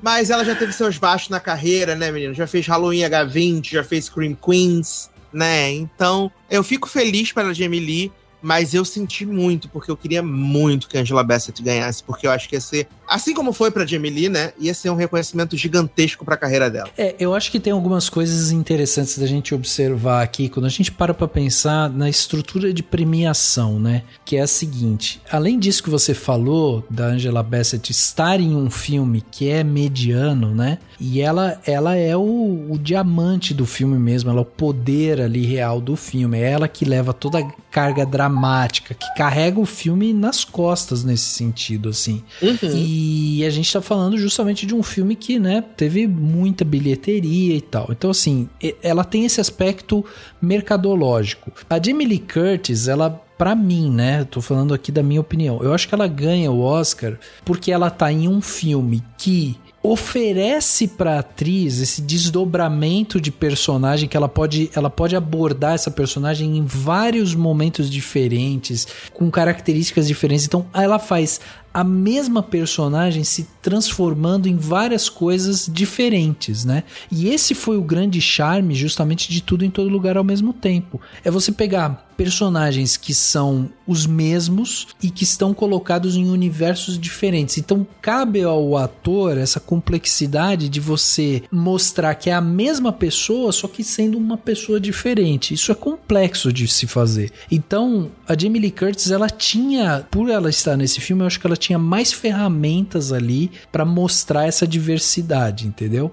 Mas ela já teve seus baixos na carreira, né, menino? Já fez Halloween H20, já fez Scream Queens, né? Então, eu fico feliz pela Jamie Lee, mas eu senti muito, porque eu queria muito que a Angela Bassett ganhasse, porque eu acho que ia ser, assim como foi pra Jamie Lee, né, ia ser um reconhecimento gigantesco pra carreira dela. Eu acho que tem algumas coisas interessantes da gente observar aqui, quando a gente para pra pensar na estrutura de premiação, né, que é a seguinte: além disso que você falou, da Angela Bassett estar em um filme que é mediano, né, e ela é o diamante do filme mesmo, ela é o poder ali real do filme, é ela que leva toda a carga dramática, que carrega o filme nas costas nesse sentido, assim. E a gente tá falando justamente de um filme que, né, teve muita bilheteria e tal. Então, assim, ela tem esse aspecto mercadológico. A Jamie Lee Curtis, ela... Pra mim, né, tô falando aqui da minha opinião, eu acho que ela ganha o Oscar porque ela tá em um filme que oferece pra atriz esse desdobramento de personagem, que ela pode abordar essa personagem em vários momentos diferentes, com características diferentes. Então ela faz a mesma personagem se transformando em várias coisas diferentes, né? E esse foi o grande charme justamente de Tudo em Todo Lugar ao Mesmo Tempo. É você pegar personagens que são os mesmos e que estão colocados em universos diferentes. Então cabe ao ator essa complexidade de você mostrar que é a mesma pessoa, só que sendo uma pessoa diferente. Isso é complexo de se fazer. Então a Jamie Lee Curtis, ela tinha, por ela estar nesse filme, eu acho que ela tinha mais ferramentas ali para mostrar essa diversidade, entendeu?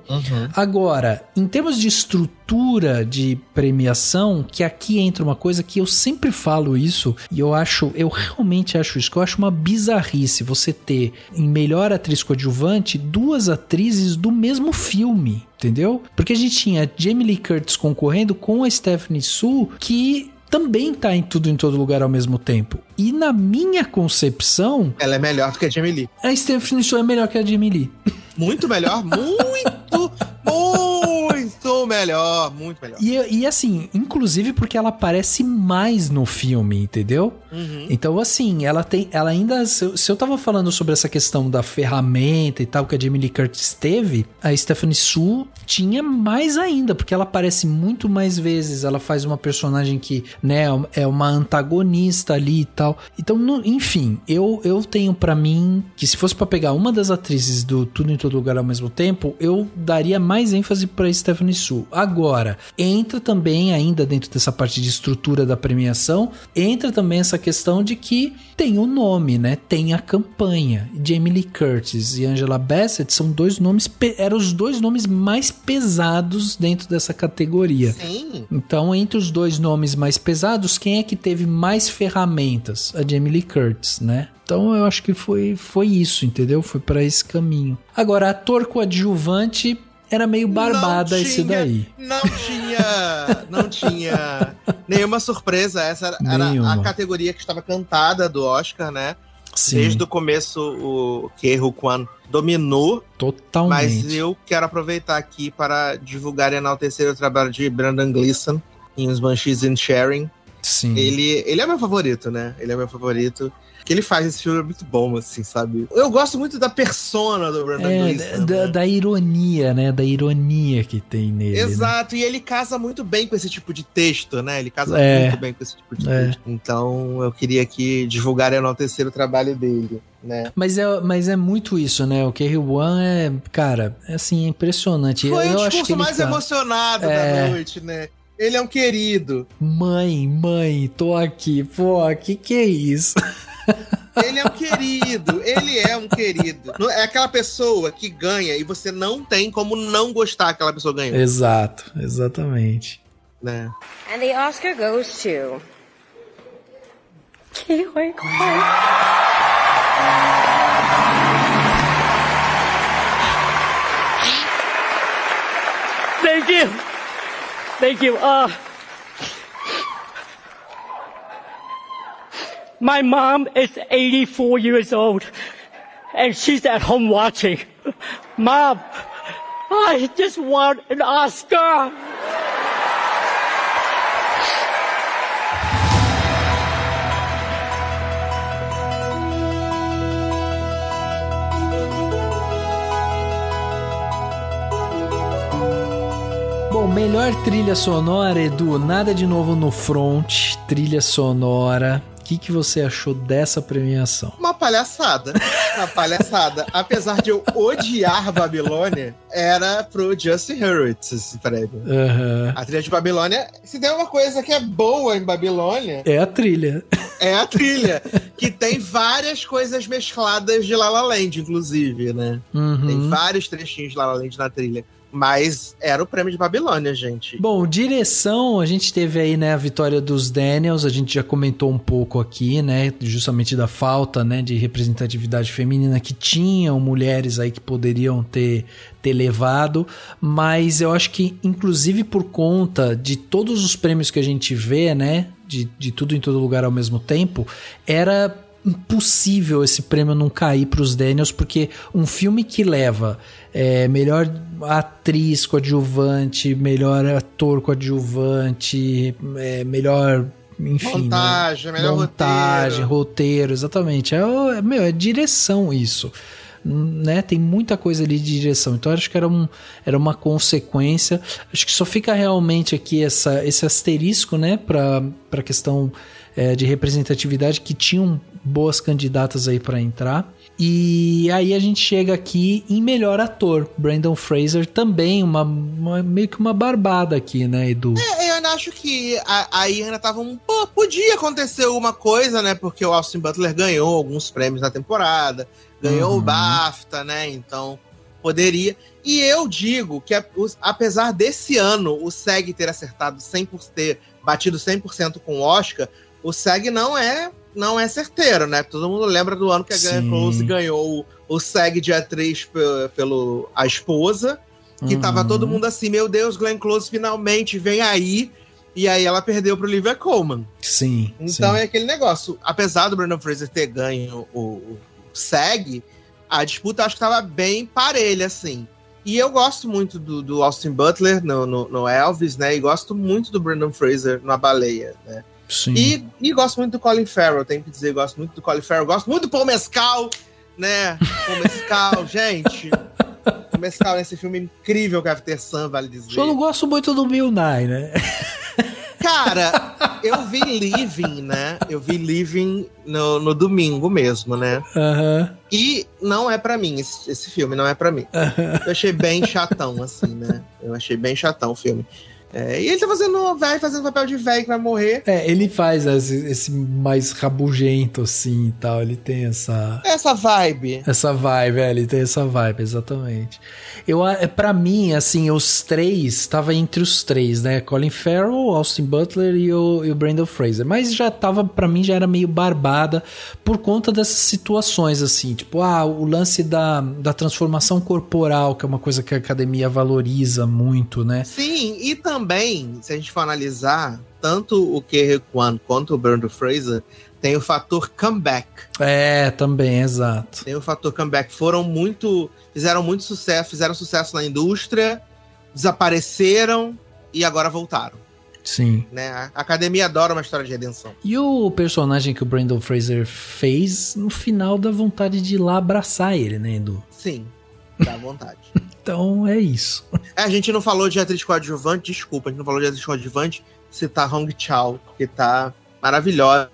Agora, em termos de estrutura de premiação, que aqui entra uma coisa que eu sempre falo isso, e eu realmente acho isso, que eu acho uma bizarrice você ter em melhor atriz coadjuvante 2 atrizes do mesmo filme, entendeu? Porque a gente tinha Jamie Lee Curtis concorrendo com a Stephanie Hsu, que também tá em Tudo em Todo Lugar ao Mesmo Tempo. E na minha concepção... ela é melhor do que a Jamie Lee. A Stephanie Hsu é melhor que a Jamie Lee. Muito melhor, muito melhor, muito melhor. E assim, inclusive porque ela aparece mais no filme, entendeu? Então assim, ela ainda... Se eu tava falando sobre essa questão da ferramenta e tal, que a Jamie Lee Curtis teve, a Stephanie Hsu tinha mais ainda, porque ela aparece muito mais vezes, ela faz uma personagem que, né, é uma antagonista ali e tal. Então, enfim, eu tenho pra mim que se fosse pra pegar uma das atrizes do Tudo em Todo Lugar ao Mesmo Tempo, eu daria mais ênfase pra Stephanie Hsu. Agora, entra também ainda dentro dessa parte de estrutura da premiação, entra também essa questão de que tem o nome, né? Tem a campanha. Jamie Lee Curtis e Angela Bassett são eram os 2 nomes mais pesados dentro dessa categoria. Sim. Então, entre os 2 nomes mais pesados, quem é que teve mais ferramentas? A Jamie Lee Curtis, né? Então eu acho que foi isso, entendeu? Foi pra esse caminho. Agora, ator coadjuvante era meio barbada esse daí. Não tinha nenhuma surpresa. Essa era a categoria que estava cantada do Oscar, né? Sim. Desde o começo o Ke Huy Quan dominou. Totalmente. Mas eu quero aproveitar aqui para divulgar e enaltecer o trabalho de Brendan Gleeson em Os Banshees Inisherin. Sim. Ele é meu favorito, né? Ele é meu favorito. que ele faz esse filme é muito bom, assim, sabe? Eu gosto muito da persona do Brendan Gleeson. Da ironia, né? Da ironia que tem nele. Exato, né? E ele casa muito bem com esse tipo de texto, né? Ele casa muito bem com esse tipo de texto. Então eu queria aqui divulgar e enaltecer o trabalho dele, né? Mas é muito isso, né? O Ke Huy Quan é, cara, assim, é impressionante. Foi eu o acho discurso que ele mais emocionado da noite, né? Ele é um querido. Mãe, tô aqui. Pô, que é isso? Ele é um querido, ele é um querido. É aquela pessoa que ganha e você não tem como não gostar que aquela pessoa ganhou. Exato, exatamente. Né? And the Oscar goes to Ke Huy Quan. Thank you. My mom is 84 years old, and she's at home watching. Mom, I just won an Oscar. Bom, melhor trilha sonora, Edu, nada de novo no front, trilha sonora. O que você achou dessa premiação? Uma palhaçada. Apesar de eu odiar Babilônia, era pro Justin Hurwitz esse prêmio. Uhum. A trilha de Babilônia, se tem uma coisa que é boa em Babilônia... É a trilha. Que tem várias coisas mescladas de La La Land, inclusive, né? Uhum. Tem vários trechinhos de La La Land na trilha. Mas era o prêmio de Babilônia, gente. Bom, direção, a gente teve aí, né, a vitória dos Daniels, a gente já comentou um pouco aqui, né, justamente da falta, né, de representatividade feminina, que tinham mulheres aí que poderiam ter levado, mas eu acho que, inclusive por conta de todos os prêmios que a gente vê, né, de tudo em todo lugar ao mesmo tempo, era impossível esse prêmio não cair para os Daniels, porque um filme que leva melhor atriz coadjuvante, melhor ator coadjuvante, melhor, enfim, montagem, né? melhor roteiro, exatamente. É direção isso, né? Tem muita coisa ali de direção, então acho que era uma consequência. Acho que só fica realmente aqui esse asterisco, né, para a questão de representatividade, que tinham boas candidatas aí para entrar. E aí a gente chega aqui em melhor ator, Brendan Fraser, também meio que uma barbada aqui, né, Edu? Eu acho que aí ainda tava podia acontecer alguma coisa, né, porque o Austin Butler ganhou alguns prêmios na temporada, ganhou o BAFTA, né, então poderia. E eu digo que apesar desse ano o SEG ter acertado 100%, ter batido 100% com o Oscar, o SEG não é certeiro, né? Todo mundo lembra do ano que a Glenn Close ganhou o SEG de atriz pelo A Esposa, que tava todo mundo assim, meu Deus, Glenn Close finalmente vem aí, e aí ela perdeu pro Olivia Colman. Sim. Então é aquele negócio, apesar do Brendan Fraser ter ganho o SEG, a disputa acho que tava bem parelha, assim. E eu gosto muito do Austin Butler no Elvis, né? E gosto muito do Brendan Fraser na Baleia, né? Sim. E gosto muito do Colin Farrell, tenho que dizer, gosto muito do Colin Farrell, gosto muito do Paul Mescal, né? Paul Mescal, gente. Paul Mescal nesse filme incrível que After Sun, vale dizer. Eu não gosto muito do Bill Nye, né? Cara, eu vi Living, né? Eu vi Living no domingo mesmo, né? Uhum. E não é pra mim, esse filme não é pra mim. Eu achei bem chatão, assim, né? Eu achei bem chatão o filme. E ele tá fazendo papel de velho que vai morrer. Ele faz esse mais rabugento, assim, e tal. Ele tem essa vibe. Ele tem essa vibe, exatamente. Pra mim, assim, os três, tava entre os três, né? Colin Farrell, Austin Butler e o Brendan Fraser. Mas já tava, pra mim, já era meio barbada por conta dessas situações, assim. Tipo, o lance da transformação corporal, que é uma coisa que a academia valoriza muito, né? Sim, e também, se a gente for analisar, tanto o Ke Huy Quan quanto o Brendan Fraser tem o fator comeback. Também, exato. Tem o fator comeback. Fizeram muito sucesso, fizeram sucesso na indústria, desapareceram e agora voltaram. Sim. Né? A academia adora uma história de redenção. E o personagem que o Brendan Fraser fez, no final dá vontade de ir lá abraçar ele, né, Edu? Sim, dá vontade. Então é isso. A gente não falou de atriz coadjuvante, desculpa, a gente não falou de atriz coadjuvante, citar Hong Chau, que tá maravilhosa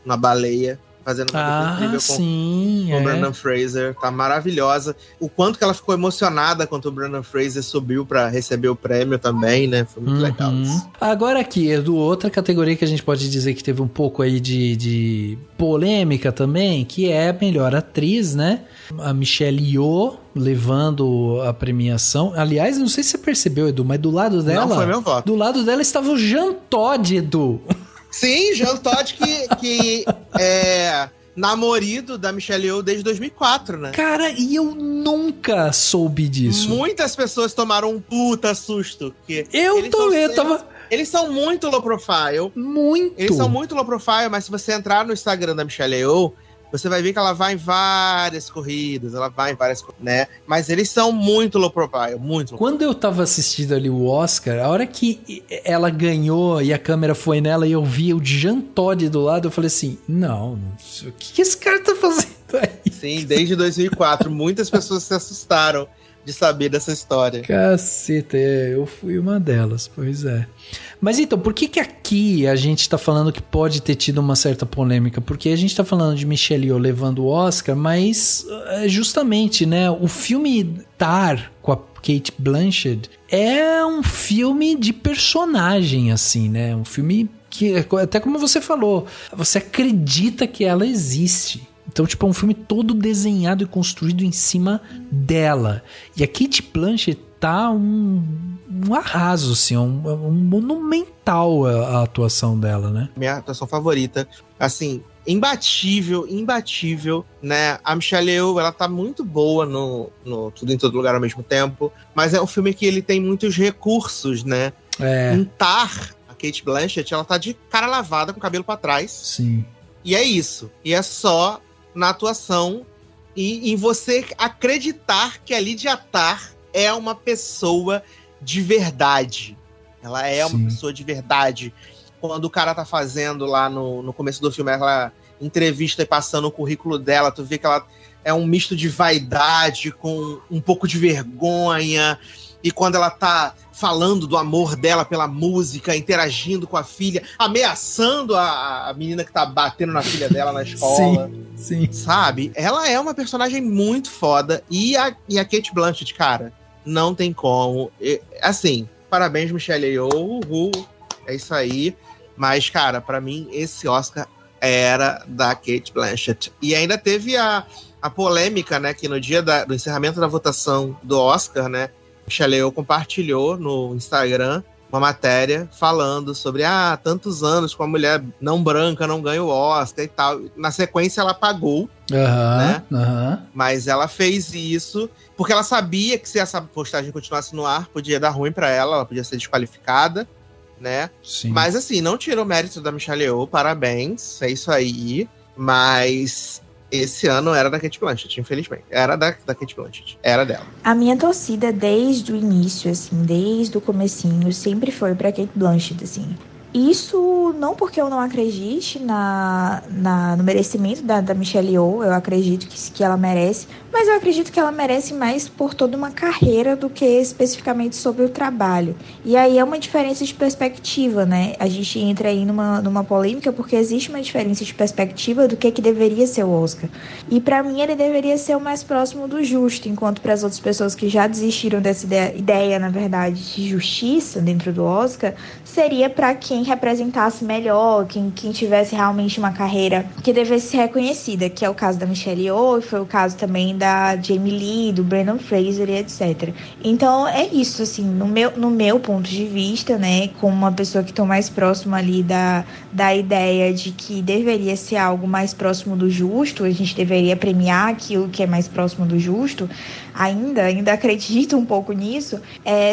na Baleia, fazendo uma dupla incrível com o Brendan Fraser, tá maravilhosa. O quanto que ela ficou emocionada quando o Brendan Fraser subiu pra receber o prêmio também, né? Foi muito legal isso. Agora aqui, Edu, outra categoria que a gente pode dizer que teve um pouco aí de polêmica também, que é a melhor atriz, né? A Michelle Yeoh levando a premiação. Aliás, não sei se você percebeu, Edu, mas do lado dela... Não foi meu voto. Do lado dela estava o Jean Todt, Edu. Sim, Jean Todt que é namorado da Michelle Yeoh desde 2004, né? Cara, e eu nunca soube disso. Muitas pessoas tomaram um puta susto. Eles são muito low profile. Muito. Eles são muito low profile, mas se você entrar no Instagram da Michelle Yeoh, você vai ver que ela vai em várias corridas, né? Mas eles são muito low profile, muito. Quando eu tava assistindo ali o Oscar, a hora que ela ganhou e a câmera foi nela e eu vi o Jean Todt do lado, eu falei assim, não, o que esse cara tá fazendo aí? Sim, desde 2004, muitas pessoas se assustaram de saber dessa história. Caceta, eu fui uma delas, pois é. Mas então, por que aqui a gente tá falando que pode ter tido uma certa polêmica? Porque a gente tá falando de Michelle Yeoh levando o Oscar, mas justamente, né, o filme Tar com a Cate Blanchett é um filme de personagem, assim, né? Um filme que, até como você falou, você acredita que ela existe. Então, tipo, é um filme todo desenhado e construído em cima dela. E a Cate Blanchett tá um arraso, assim, um monumental a atuação dela, né? Minha atuação favorita, assim, imbatível, né? A Michelle Yeoh, ela tá muito boa no Tudo em Todo Lugar ao mesmo tempo, mas é um filme que ele tem muitos recursos, né? Em Tar, a Cate Blanchett, ela tá de cara lavada, com o cabelo pra trás. Sim. E é isso. E é só na atuação e em você acreditar que a Lydia Tar é uma pessoa de verdade. Ela é uma pessoa de verdade. Quando o cara tá fazendo lá no começo do filme, ela entrevista e passando o currículo dela, tu vê que ela é um misto de vaidade com um pouco de vergonha. E quando ela tá falando do amor dela pela música, interagindo com a filha, ameaçando a menina que tá batendo na filha dela na escola. Sim. Sabe? Ela é uma personagem muito foda. E a Cate Blanchett, cara, não tem como. Assim, parabéns, Michelle Yeoh. É isso aí. Mas, cara, pra mim, esse Oscar era da Cate Blanchett. E ainda teve a polêmica, né? Que no dia do encerramento da votação do Oscar, né? Michelle Yeoh compartilhou no Instagram uma matéria falando sobre tantos anos com a mulher não branca não ganha o Oscar e tal. Na sequência ela apagou, né? Mas ela fez isso porque ela sabia que se essa postagem continuasse no ar podia dar ruim pra ela podia ser desqualificada, né? Sim. Mas assim, não tira o mérito da Michelle Yeoh, parabéns, é isso aí. Mas esse ano era da Cate Blanchett, infelizmente. Era da Cate Blanchett. Era dela. A minha torcida desde o início, assim, desde o comecinho, sempre foi pra Cate Blanchett, assim. Isso não porque eu não acredite no merecimento da Michelle Yeoh, eu acredito que ela merece, mas eu acredito que ela merece mais por toda uma carreira do que especificamente sobre o trabalho. E aí é uma diferença de perspectiva, né? A gente entra aí numa polêmica porque existe uma diferença de perspectiva do que deveria ser o Oscar. E pra mim ele deveria ser o mais próximo do justo, enquanto para as outras pessoas que já desistiram dessa ideia, na verdade, de justiça dentro do Oscar, seria para quem representasse melhor, quem tivesse realmente uma carreira que devesse ser reconhecida, que é o caso da Michelle Yeoh, foi o caso também da Jamie Lee, do Brendan Fraser e etc. Então é isso, assim, no meu ponto de vista, né, como uma pessoa que estou mais próxima ali da ideia de que deveria ser algo mais próximo do justo, a gente deveria premiar aquilo que é mais próximo do justo, ainda acredito um pouco nisso,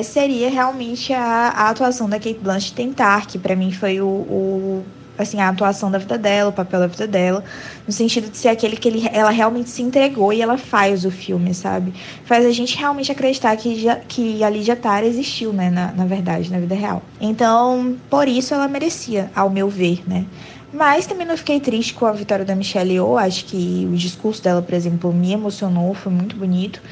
seria realmente a atuação da Cate Blanchett em Tar, que pra mim foi o assim, a atuação da vida dela, o papel da vida dela, no sentido de ser aquele que ela realmente se entregou e ela faz o filme, sabe? Faz a gente realmente acreditar que a Lydia Tarr existiu, né, na verdade, na vida real. Então, por isso ela merecia, ao meu ver, né? Mas também não fiquei triste com a vitória da Michelle Yeoh. Acho que o discurso dela, por exemplo, me emocionou, foi muito bonito.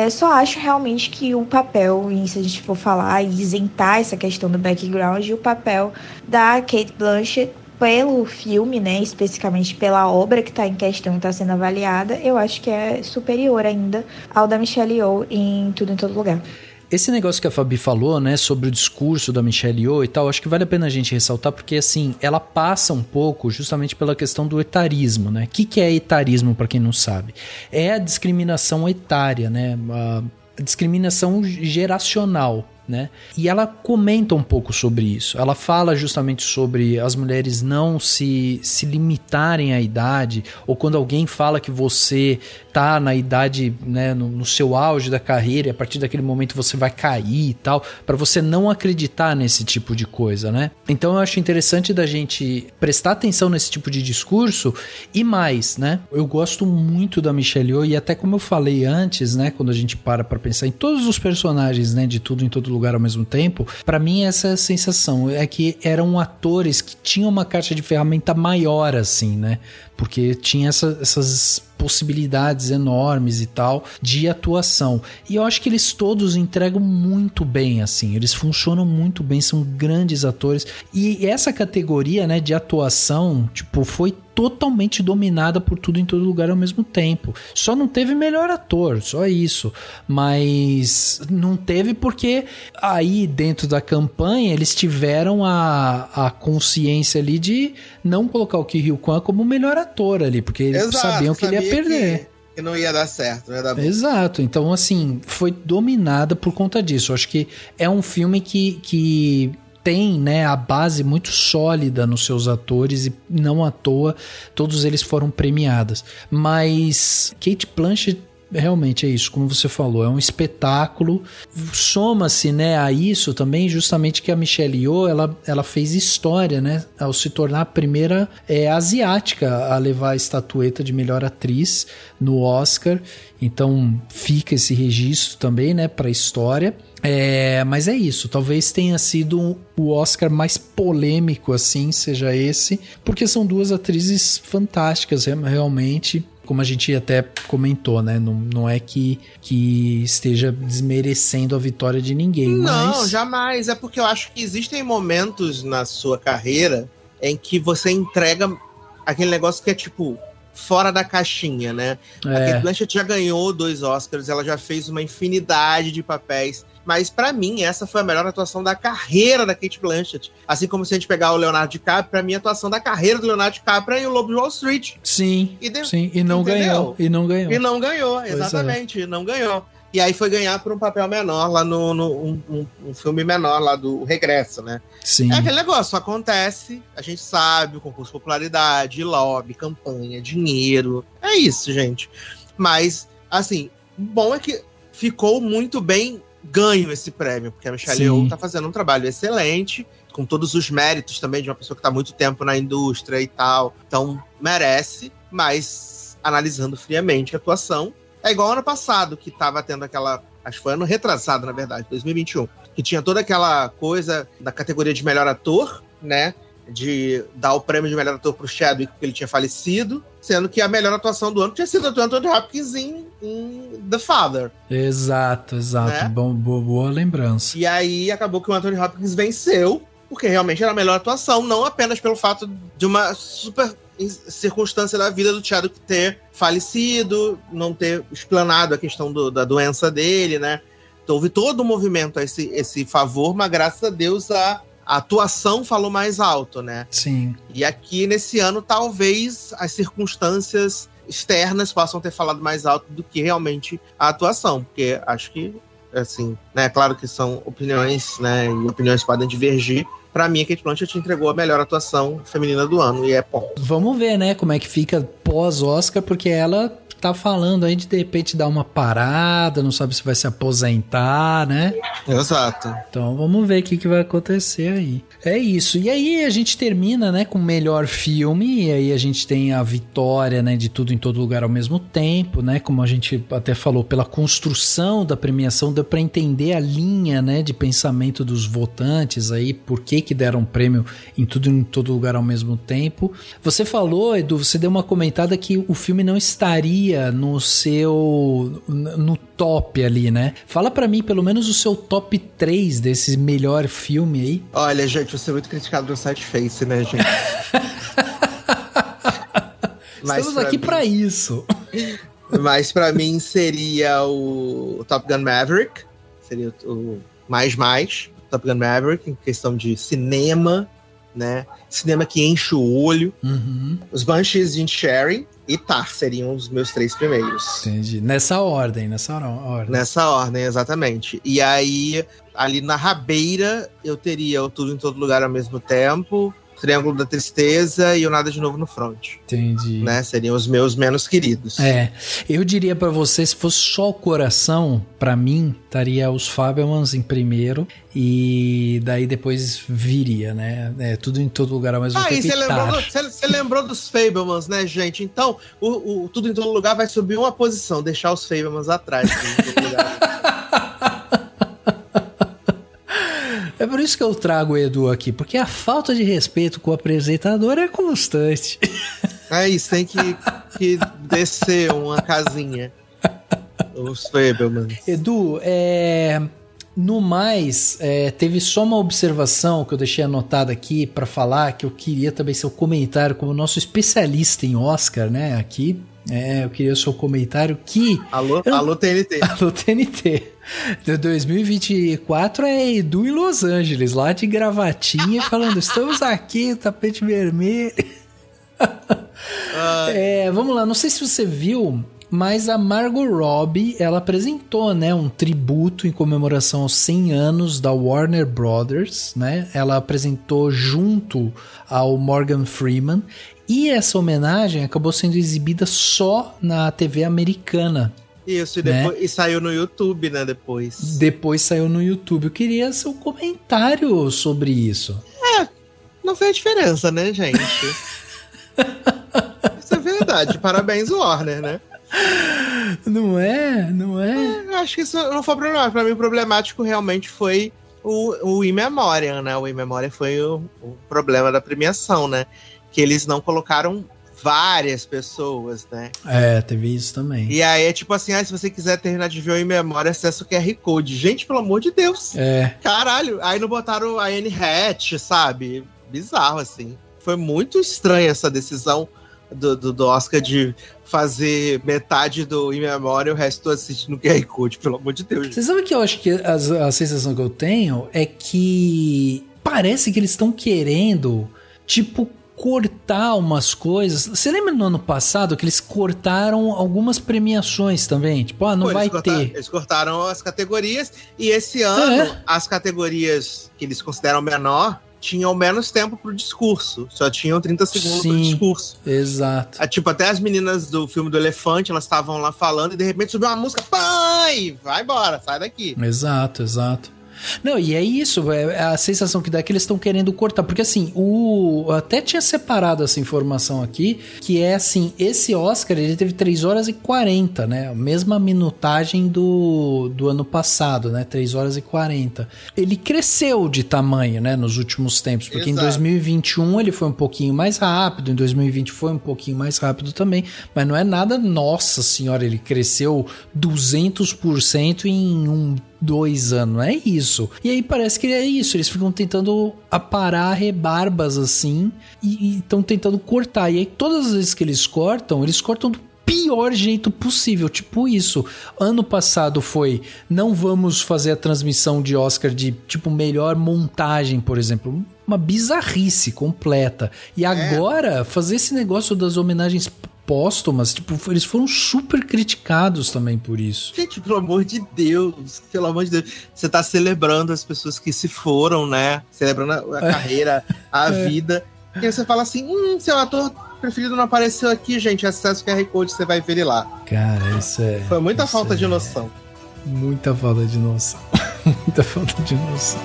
Só acho realmente que o papel, se a gente for falar e isentar essa questão do background, o papel da Cate Blanchett pelo filme, né, especificamente pela obra que está em questão, está sendo avaliada, eu acho que é superior ainda ao da Michelle Yeoh em Tudo em Todo Lugar. Esse negócio que a Fabi falou, né, sobre o discurso da Michelle Yeoh e tal, acho que vale a pena a gente ressaltar, porque, assim, ela passa um pouco justamente pela questão do etarismo, né? O que é etarismo, para quem não sabe? É a discriminação etária, né? A discriminação geracional, né? E ela comenta um pouco sobre isso. Ela fala justamente sobre as mulheres não se limitarem à idade, ou quando alguém fala que você tá na idade, né, no seu auge da carreira, e a partir daquele momento você vai cair e tal, para você não acreditar nesse tipo de coisa, né? Então eu acho interessante da gente prestar atenção nesse tipo de discurso e mais, né? Eu gosto muito da Michelle Yeoh, e até como eu falei antes, né, quando a gente para pensar em todos os personagens, né, de Tudo em Todo Lugar ao mesmo tempo, para mim essa é a sensação, é que eram atores que tinham uma caixa de ferramenta maior, assim, né? Porque tinha essas possibilidades enormes e tal de atuação. E eu acho que eles todos entregam muito bem, assim. Eles funcionam muito bem, são grandes atores. E essa categoria, né, de atuação, tipo, foi totalmente dominada por Tudo em Todo Lugar ao mesmo tempo. Só não teve melhor ator, só isso. Mas não teve porque aí dentro da campanha eles tiveram a consciência ali de não colocar o Ke Huy Quan como melhor ator ali, porque eles sabiam que ele ia perder. Que não ia dar certo, não ia dar bom. Exato, então assim, foi dominada por conta disso. Eu acho que é um filme que tem, né, a base muito sólida nos seus atores e não à toa todos eles foram premiados. Mas Cate Blanchett realmente é isso, como você falou, é um espetáculo. Soma-se, né, a isso também justamente que a Michelle Yeoh, ela fez história, né, ao se tornar a primeira asiática a levar a estatueta de melhor atriz no Oscar. Então fica esse registro também, né, para a história. Mas é isso, talvez tenha sido o Oscar mais polêmico, assim, seja esse, porque são duas atrizes fantásticas, realmente. Como a gente até comentou, né? Não é que esteja desmerecendo a vitória de ninguém. Não, jamais. É porque eu acho que existem momentos na sua carreira em que você entrega aquele negócio que é tipo fora da caixinha, né? A Cate Blanchett já ganhou 2 Oscars, ela já fez uma infinidade de papéis. Mas pra mim, essa foi a melhor atuação da carreira da Cate Blanchett. Assim como se a gente pegar o Leonardo DiCaprio, pra mim a atuação da carreira do Leonardo DiCaprio é em O Lobo de Wall Street. Sim, e não ganhou. E não ganhou, exatamente, não ganhou. E aí foi ganhar por um papel menor lá um filme menor lá do Regresso, né? Sim. É aquele negócio, acontece, a gente sabe, o concurso de popularidade, lobby, campanha, dinheiro, é isso, gente. Mas, assim, o bom é que ficou muito bem ganho esse prêmio, porque a Michelle Yeoh tá fazendo um trabalho excelente, com todos os méritos também de uma pessoa que tá há muito tempo na indústria e tal, então merece, mas analisando friamente a atuação, é igual ano passado, que tava tendo aquela, acho que foi ano retrasado, na verdade, 2021, que tinha toda aquela coisa da categoria de melhor ator, né, de dar o prêmio de melhor ator pro Chadwick porque ele tinha falecido, sendo que a melhor atuação do ano tinha sido do Anthony Hopkins em The Father. Exato. Né? Boa lembrança. E aí acabou que o Anthony Hopkins venceu, porque realmente era a melhor atuação, não apenas pelo fato de uma super circunstância da vida do Chadwick ter falecido, não ter explanado a questão da doença dele, né? Então houve todo um movimento a esse favor, mas graças a Deus a atuação falou mais alto, né? Sim. E aqui, nesse ano, talvez as circunstâncias externas possam ter falado mais alto do que realmente a atuação, porque acho que, assim, né, claro que são opiniões, né, e opiniões podem divergir. Pra mim, a Cate Blanchett entregou a melhor atuação feminina do ano, e é bom. Vamos ver, né, como é que fica pós-Oscar, porque ela tá falando aí de repente dar uma parada, não sabe se vai se aposentar, né? Exato. Então vamos ver o que vai acontecer aí. É isso. E aí a gente termina, né, com o melhor filme, e aí a gente tem a vitória, né, de Tudo em Todo Lugar ao Mesmo Tempo, né, como a gente até falou, pela construção da premiação, deu pra entender a linha, né, de pensamento dos votantes aí, por que deram prêmio em Tudo em Todo Lugar ao Mesmo Tempo. Você falou, Edu, você deu uma comentada que o filme não estaria no top ali, né? Fala pra mim, pelo menos o seu top 3 desse melhor filme aí. Olha, gente, você é muito criticado no Sideface, né, gente? Estamos aqui pra isso. Mas pra mim seria o Top Gun Maverick. Seria o mais Top Gun Maverick, em questão de cinema, né? Cinema que enche o olho. Uhum. Os Banshees de Inisherin e Tar seriam os meus 3 primeiros. Entendi. Nessa ordem. Nessa ordem, exatamente. E aí, ali na rabeira, eu teria o Tudo em Todo Lugar ao Mesmo Tempo, Triângulo da Tristeza e o Nada de Novo no Front. Entendi. Né? Seriam os meus menos queridos. Eu diria pra você, se fosse só o coração, pra mim, estaria os Fabelmans em primeiro e daí depois viria, né? Tudo em Todo Lugar ao Mesmo tempo. Você lembrou dos Fabelmans, né, gente? Então, o Tudo em Todo Lugar vai subir uma posição, deixar os Fabelmans atrás. Em todo lugar. É por isso que eu trago o Edu aqui, porque a falta de respeito com o apresentador é constante. É isso, tem que descer uma casinha. Os Fabelmans. Edu, no mais, teve só uma observação que eu deixei anotada aqui pra falar, que eu queria também seu comentário como nosso especialista em Oscar, né, aqui. Eu queria o seu comentário que... Alô TNT. Alô TNT. De 2024 é Edu em Los Angeles, lá de gravatinha, falando, estamos aqui, tapete vermelho. Vamos lá, não sei se você viu, mas a Margot Robbie, ela apresentou, né, um tributo em comemoração aos 100 anos da Warner Brothers, né? Ela apresentou junto ao Morgan Freeman. E essa homenagem acabou sendo exibida só na TV americana. Isso, e, depois, e saiu no YouTube, né, depois. Depois saiu no YouTube. Eu queria seu comentário sobre isso. Não fez diferença, né, gente? Isso é verdade. Parabéns, Warner, né? Não é? Acho que isso não foi problemático. Pra mim, o problemático realmente foi o In Memoriam, né? O In Memoriam foi o problema da premiação, né? Que eles não colocaram várias pessoas, né? Teve isso também. E aí é tipo assim, se você quiser terminar de ver o In Memoriam, acessa o QR Code. Gente, pelo amor de Deus. Caralho. Aí não botaram a Anne Hatch, sabe? Bizarro, assim. Foi muito estranha essa decisão do Oscar de fazer metade do In Memoriam e o resto assiste no QR Code, pelo amor de Deus. Você sabe que eu acho que a sensação que eu tenho é que parece que eles estão querendo, tipo, cortar umas coisas. Você lembra no ano passado que eles cortaram algumas premiações também? Tipo, não vai ter. Eles cortaram as categorias e esse ano as categorias que eles consideram menor tinham menos tempo pro discurso. Só tinham 30 segundos pro discurso. Exato. Tipo, até as meninas do filme do Elefante, elas estavam lá falando e de repente subiu uma música, pai, vai embora, sai daqui. Exato. Não, e é isso, a sensação que dá que eles estão querendo cortar, porque assim, eu até tinha separado essa informação aqui, que é assim, esse Oscar, ele teve 3 horas e 40, né, a mesma minutagem do ano passado, né, 3 horas e 40. Ele cresceu de tamanho, né, nos últimos tempos, porque em 2021 ele foi um pouquinho mais rápido, em 2020 foi um pouquinho mais rápido também, mas não é nada, nossa senhora, ele cresceu 200% em 2 anos, não é isso. E aí parece que é isso, eles ficam tentando aparar rebarbas assim e estão tentando cortar. E aí todas as vezes que eles cortam do pior jeito possível, tipo isso. Ano passado foi, não vamos fazer a transmissão de Oscar de tipo melhor montagem, por exemplo, uma bizarrice completa. E agora fazer esse negócio das homenagens póstumas, tipo, eles foram super criticados também por isso. Gente, pelo amor de Deus, você tá celebrando as pessoas que se foram, né? Celebrando a carreira, a vida. E aí você fala assim, seu ator preferido não apareceu aqui, gente, acessa o QR Code, você vai ver ele lá. Cara, isso é... Foi muita isso falta de noção. Muita falta de noção. Muita falta de noção.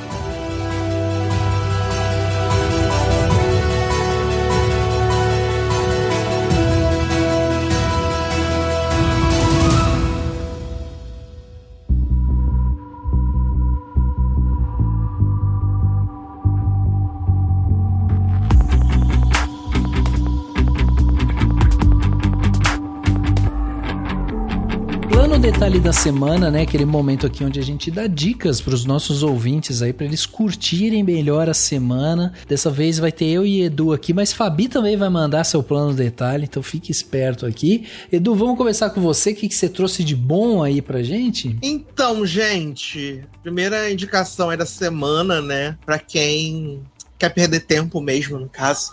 Detalhe da semana, né? Aquele momento aqui onde a gente dá dicas para os nossos ouvintes aí, para eles curtirem melhor a semana. Dessa vez vai ter eu e Edu aqui, mas Fabi também vai mandar seu plano detalhe, então fique esperto aqui. Edu, vamos começar com você. O que você trouxe de bom aí pra gente? Então, gente, primeira indicação aí da semana, né? Pra quem quer perder tempo mesmo, no caso,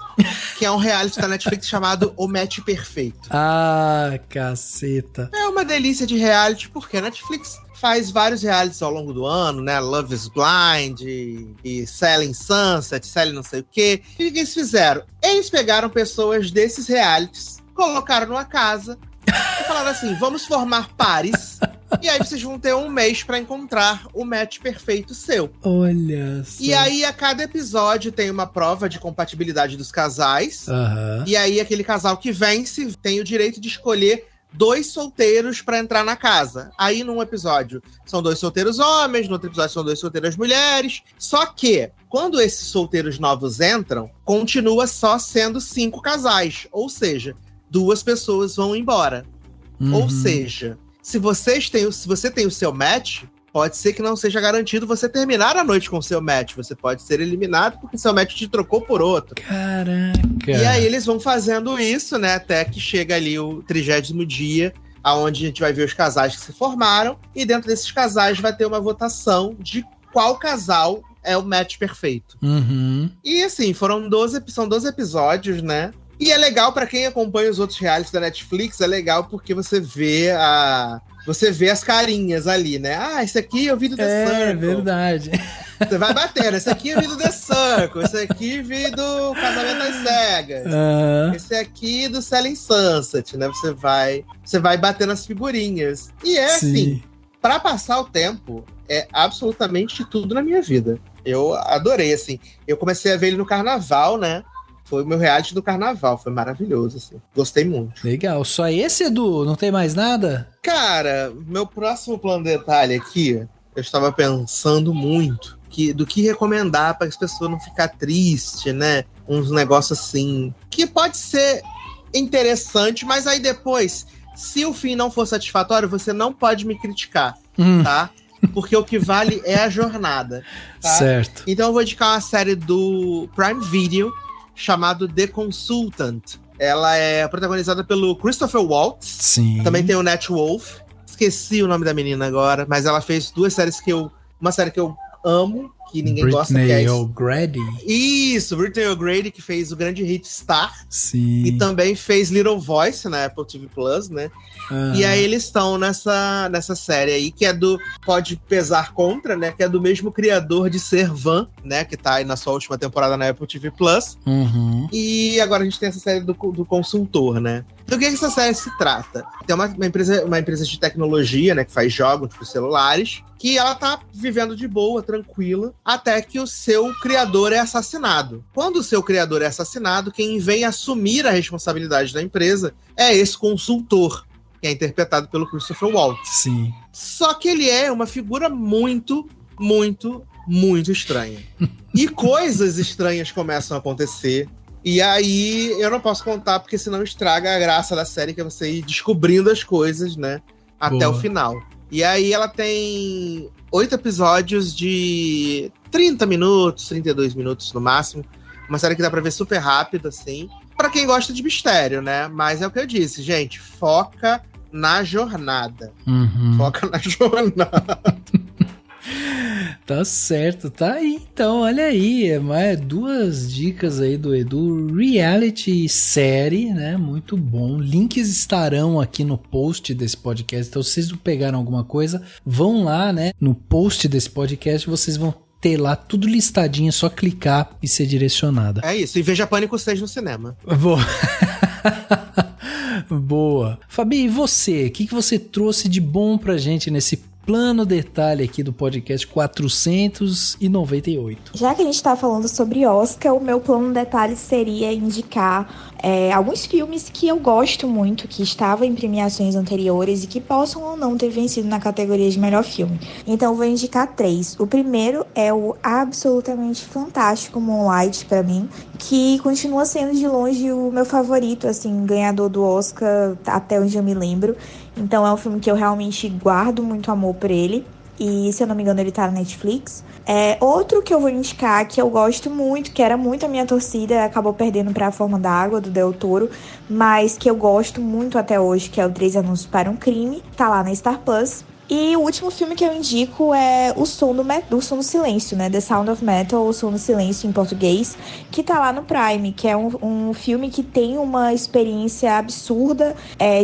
que é um reality da Netflix chamado O Match Perfeito. Ah, caceta. É uma delícia de reality, porque a Netflix faz vários realities ao longo do ano, né? Love is Blind, e Selling Sunset, Selling não sei o quê. E o que eles fizeram? Eles pegaram pessoas desses realities, colocaram numa casa e falaram assim, vamos formar pares. E aí vocês vão ter um mês pra encontrar o match perfeito seu. Olha só. E aí a cada episódio tem uma prova de compatibilidade dos casais. Uhum. E aí aquele casal que vence tem o direito de escolher 2 solteiros pra entrar na casa. Aí num episódio são 2 solteiros homens, no outro episódio são 2 solteiras mulheres. Só que quando esses solteiros novos entram, continua só sendo 5 casais. Ou seja, 2 pessoas vão embora. Uhum. Ou seja... Se você tem o seu match, pode ser que não seja garantido você terminar a noite com o seu match. Você pode ser eliminado porque seu match te trocou por outro. Caraca! E aí eles vão fazendo isso, né? Até que chega ali o 30º dia, onde a gente vai ver os casais que se formaram. E dentro desses casais vai ter uma votação de qual casal é o match perfeito. Uhum. E assim, são 12 episódios, né? E é legal pra quem acompanha os outros realities da Netflix, é legal porque você vê as carinhas ali, né? Ah, esse aqui eu vi do The Circle. É verdade. Você vai batendo, esse aqui eu vi do The Circle, esse aqui vi do Casamento às Cegas, esse aqui do Selling Sunset, né? Você vai batendo as figurinhas. E é assim, pra passar o tempo, é absolutamente tudo na minha vida. Eu adorei, assim. Eu comecei a ver ele no carnaval, né? Foi o meu reality do carnaval, foi maravilhoso, assim. Gostei muito. Legal. Só esse, Edu? Não tem mais nada? Cara, meu próximo plano de detalhe aqui, eu estava pensando muito do que recomendar para as pessoas não ficar tristes, né? Uns negócios assim, que pode ser interessante, mas aí depois, se o fim não for satisfatório, você não pode me criticar, tá? Porque o que vale é a jornada, tá? Certo. Então eu vou indicar uma série do Prime Video, chamado The Consultant. Ela é protagonizada pelo Christopher Waltz. Sim. Também tem o Nat Wolff. Esqueci o nome da menina agora, mas ela fez 2 séries uma série que eu amo, que ninguém gosta, que é Brittany O'Grady. Isso, Brittany O'Grady, que fez o grande hit Star. Sim. E também fez Little Voice na Apple TV Plus, né? E aí eles estão nessa série aí, que é do Pode Pesar Contra, né? Que é do mesmo criador de Servan, né? Que tá aí na sua última temporada na Apple TV Plus. Uhum. E agora a gente tem essa série do consultor, né? Do que essa série se trata? Tem uma empresa de tecnologia, né? Que faz jogos para celulares, que ela tá vivendo de boa, tranquila, até que o seu criador é assassinado. Quando o seu criador é assassinado, quem vem assumir a responsabilidade da empresa é esse consultor, que é interpretado pelo Christopher Waltz. Sim. Só que ele é uma figura muito, muito, muito estranha. E coisas estranhas começam a acontecer. E aí, eu não posso contar, porque senão estraga a graça da série, que é você ir descobrindo as coisas, né? Até o final. E aí, ela tem 8 episódios de 30 minutos, 32 minutos no máximo. Uma série que dá pra ver super rápido, assim. Pra quem gosta de mistério, né? Mas é o que eu disse, gente. Foca na jornada. Uhum. Foca na jornada. Tá certo, tá aí. Então, olha aí, mais 2 dicas aí do Edu. Reality série, né? Muito bom. Links estarão aqui no post desse podcast. Então, se vocês não pegaram alguma coisa, vão lá, né? No post desse podcast, vocês vão ter lá tudo listadinho, é só clicar e ser direcionada. É isso, e veja Pânico 6 no cinema. Vou. Boa. Fabi, e você? O que você trouxe de bom pra gente nesse plano detalhe aqui do podcast 498? Já que a gente tá falando sobre Oscar, o meu plano detalhe seria indicar alguns filmes que eu gosto muito, que estavam em premiações anteriores e que possam ou não ter vencido na categoria de melhor filme. Então eu vou indicar 3. O primeiro é o absolutamente fantástico Moonlight pra mim, que continua sendo de longe o meu favorito, assim, ganhador do Oscar até onde eu me lembro. Então é um filme que eu realmente guardo muito amor por ele. E, se eu não me engano, ele tá na Netflix. Outro que eu vou indicar, que eu gosto muito, que era muito a minha torcida, acabou perdendo pra A Forma da Água, do Del Toro, mas que eu gosto muito até hoje, que é o 3 Anúncios para um Crime. Tá lá na Star Plus. E o último filme que eu indico é O Som do Silêncio, né? The Sound of Metal, O Som do Silêncio em português, que tá lá no Prime, que é um filme que tem uma experiência absurda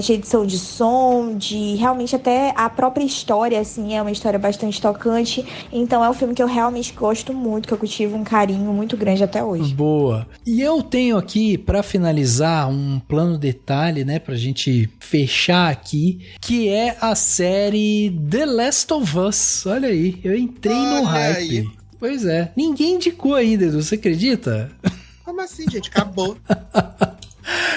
de edição de som, de realmente até a própria história, assim, é uma história bastante tocante. Então é um filme que eu realmente gosto muito, que eu cultivo um carinho muito grande até hoje. Boa. E eu tenho aqui, pra finalizar, um plano detalhe, né, pra gente fechar aqui, que é a série The Last of Us. Olha aí, eu entrei no hype. Aí. Pois é. Ninguém indicou ainda, Edu, você acredita? Como assim, gente? Acabou.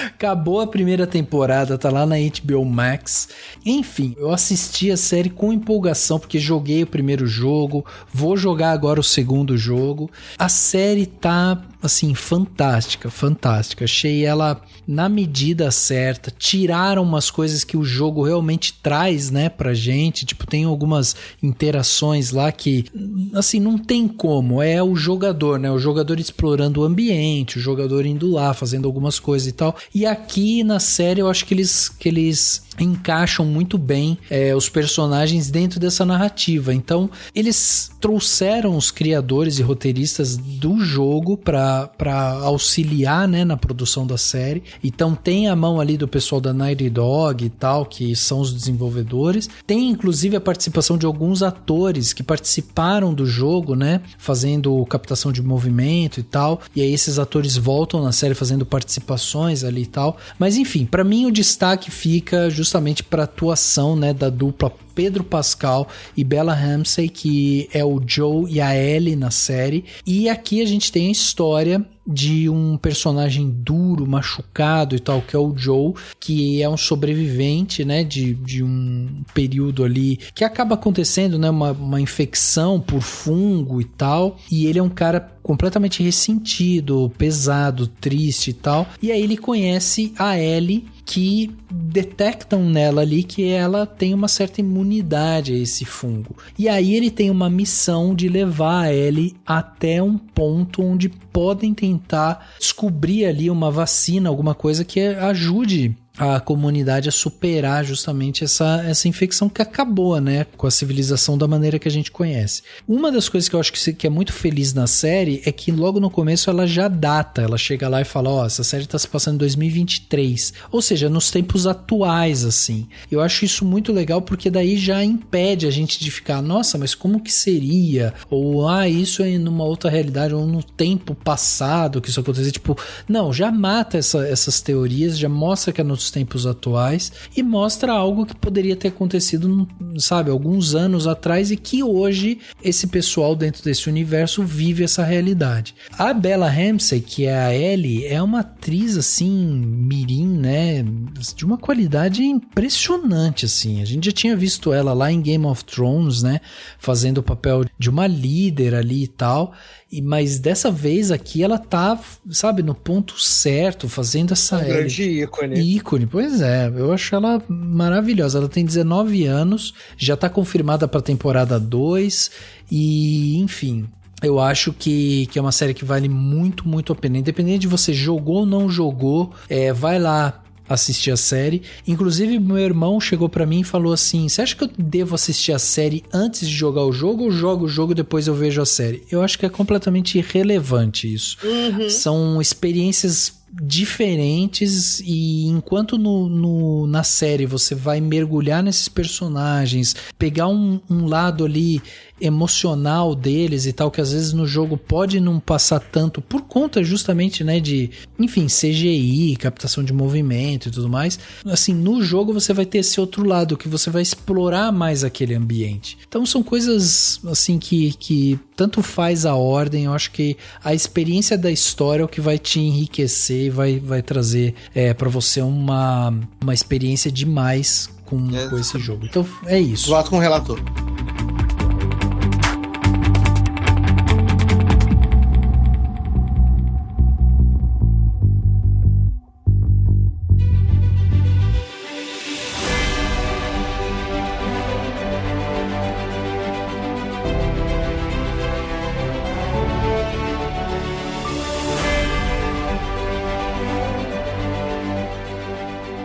Acabou a primeira temporada, tá lá na HBO Max. Enfim, eu assisti a série com empolgação, porque joguei o primeiro jogo, vou jogar agora o segundo jogo. A série tá, assim, fantástica, fantástica. Achei ela na medida certa. Tiraram umas coisas que o jogo realmente traz, né, pra gente. Tipo, tem algumas interações lá que, assim, não tem como. É o jogador, né? O jogador explorando o ambiente, o jogador indo lá, fazendo algumas coisas e tal. E aqui na série eu acho que eles encaixam muito bem os personagens dentro dessa narrativa. Então eles trouxeram os criadores e roteiristas do jogo para auxiliar, né, na produção da série. Então tem a mão ali do pessoal da Naughty Dog e tal, que são os desenvolvedores. Tem inclusive a participação de alguns atores que participaram do jogo, né, fazendo captação de movimento e tal. E aí esses atores voltam na série fazendo participações ali e tal. Mas enfim, para mim o destaque fica justamente para a atuação, né, da dupla Pedro Pascal e Bella Ramsey, que é o Joe e a Ellie na série. E aqui a gente tem a história de um personagem duro, machucado e tal, que é o Joe, que é um sobrevivente, né, de um período ali que acaba acontecendo, né, uma infecção por fungo e tal, e ele é um cara completamente ressentido, pesado, triste e tal, e aí ele conhece a Ellie, que detectam nela ali que ela tem uma certa imunidade a esse fungo. E aí ele tem uma missão de levar a Ellie até um ponto onde podem tentar descobrir ali uma vacina, alguma coisa que ajude a comunidade a superar justamente essa infecção que acabou, né, com a civilização da maneira que a gente conhece. Uma das coisas que eu acho que é muito feliz na série é que logo no começo ela já data, ela chega lá e fala, ó, essa série tá se passando em 2023, ou seja, nos tempos atuais, assim. Eu acho isso muito legal porque daí já impede a gente de ficar, nossa, mas como que seria? Ou, isso é numa outra realidade, ou no tempo passado que isso aconteceu. Tipo, não, já mata essas teorias, já mostra que é nos tempos atuais e mostra algo que poderia ter acontecido, sabe, alguns anos atrás e que hoje esse pessoal dentro desse universo vive essa realidade. A Bella Ramsey, que é a Ellie, é uma atriz assim, mirim, né, de uma qualidade impressionante, assim. A gente já tinha visto ela lá em Game of Thrones, né, fazendo o papel de uma líder ali e tal, mas dessa vez aqui ela tá, sabe, no ponto certo, fazendo essa grande ícone. Pois é, eu acho ela maravilhosa. Ela tem 19 anos, já tá confirmada pra temporada 2 e, enfim, eu acho que é uma série que vale muito, muito a pena. Independente de você jogou ou não jogou, vai lá assistir a série. Inclusive meu irmão chegou pra mim e falou assim, você acha que eu devo assistir a série antes de jogar o jogo ou jogo o jogo e depois eu vejo a série? Eu acho que é completamente irrelevante isso. São experiências diferentes e enquanto na série você vai mergulhar nesses personagens, pegar um lado ali emocional deles e tal, que às vezes no jogo pode não passar tanto por conta justamente, né, de, enfim, CGI, captação de movimento e tudo mais. Assim, no jogo você vai ter esse outro lado, que você vai explorar mais aquele ambiente. Então são coisas, assim, que tanto faz a ordem. Eu acho que a experiência da história é o que vai te enriquecer e vai trazer pra você uma experiência demais com esse jogo. Então é isso. Voto com o relator.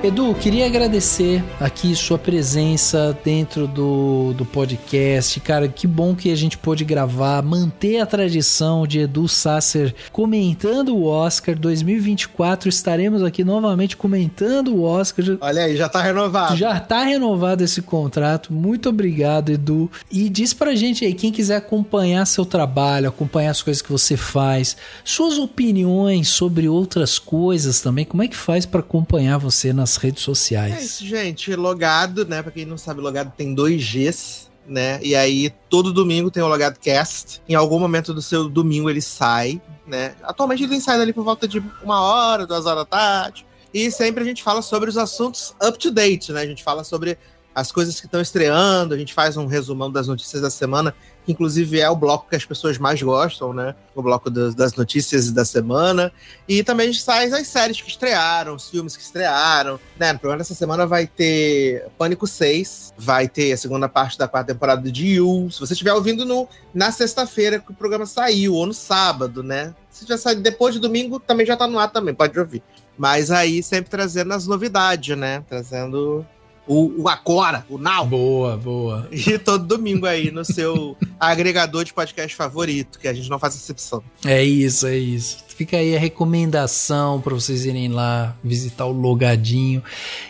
Edu, queria agradecer aqui sua presença dentro do podcast. Cara, que bom que a gente pôde gravar, manter a tradição de Edu Sasser comentando o Oscar. 2024 estaremos aqui novamente comentando o Oscar. Olha aí, já tá renovado. Já tá renovado esse contrato. Muito obrigado, Edu. E diz pra gente aí, quem quiser acompanhar seu trabalho, acompanhar as coisas que você faz, suas opiniões sobre outras coisas também, como é que faz pra acompanhar você nas redes sociais? É isso, gente. Logado, né? Pra quem não sabe, Logado tem 2 Gs, né? E aí, todo domingo tem o Logado Cast. Em algum momento do seu domingo ele sai, né? Atualmente ele tem saído ali por volta de 1h, 2h da tarde. E sempre a gente fala sobre os assuntos up to date, né? A gente fala sobre as coisas que estão estreando, a gente faz um resumão das notícias da semana, que inclusive é o bloco que as pessoas mais gostam, né? O bloco das notícias da semana. E também a gente faz as séries que estrearam, os filmes que estrearam, né? No programa dessa semana vai ter Pânico 6, vai ter a segunda parte da 4ª temporada de You. Se você estiver ouvindo na sexta-feira que o programa saiu, ou no sábado, né? Se tiver saído depois de domingo, também já tá no ar também, pode ouvir. Mas aí sempre trazendo as novidades, né? Trazendo o agora, o now. Boa. E todo domingo aí no seu agregador de podcast favorito, que a gente não faz exceção. É isso. Fica aí a recomendação para vocês irem lá visitar o Logadinho.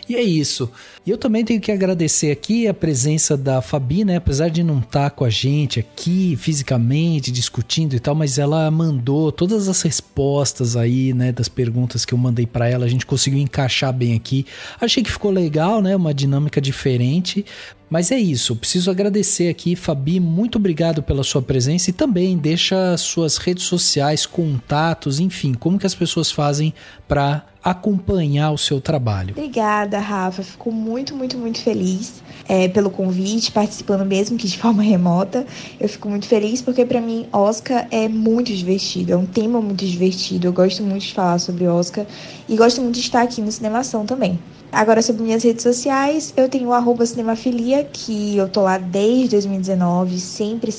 E é isso. E eu também tenho que agradecer aqui a presença da Fabi, né? Apesar de não estar com a gente aqui fisicamente, discutindo e tal, mas ela mandou todas as respostas aí, né? Das perguntas que eu mandei para ela. A gente conseguiu encaixar bem aqui. Achei que ficou legal, né? Uma dinâmica diferente. Mas é isso, preciso agradecer aqui, Fabi, muito obrigado pela sua presença e também deixa suas redes sociais, contatos, enfim, como que as pessoas fazem para acompanhar o seu trabalho. Obrigada, Rafa, fico muito feliz pelo convite, participando mesmo que de forma remota. Eu fico muito feliz porque para mim Oscar é muito divertido, é um tema muito divertido, eu gosto muito de falar sobre Oscar e gosto muito de estar aqui no Cinemação também. Agora, sobre minhas redes sociais, eu tenho o @cinemafilia, que eu tô lá desde 2019, sempre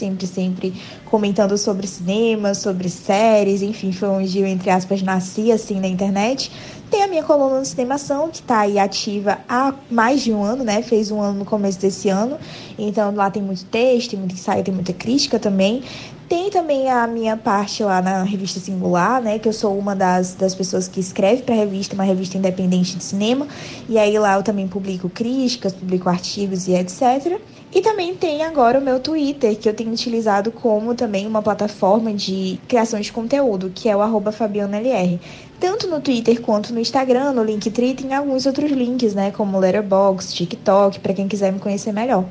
comentando sobre cinema, sobre séries, enfim, foi onde eu, entre aspas, nasci, assim, na internet. Tem a minha coluna no Cinemação, que tá aí ativa há mais de um ano, né? Fez um ano no começo desse ano, então lá tem muito texto, tem muito ensaio, tem muita crítica também. Tem também a minha parte lá na Revista Singular, né? Que eu sou uma das pessoas que escreve para a revista, uma revista independente de cinema. E aí lá eu também publico críticas, publico artigos e etc. E também tem agora o meu Twitter, que eu tenho utilizado como também uma plataforma de criação de conteúdo, que é o @FabianaLR. Tanto no Twitter quanto no Instagram, no Linktree, tem alguns outros links, né? Como Letterboxd, TikTok, para quem quiser me conhecer melhor.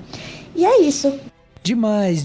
E é isso. Demais.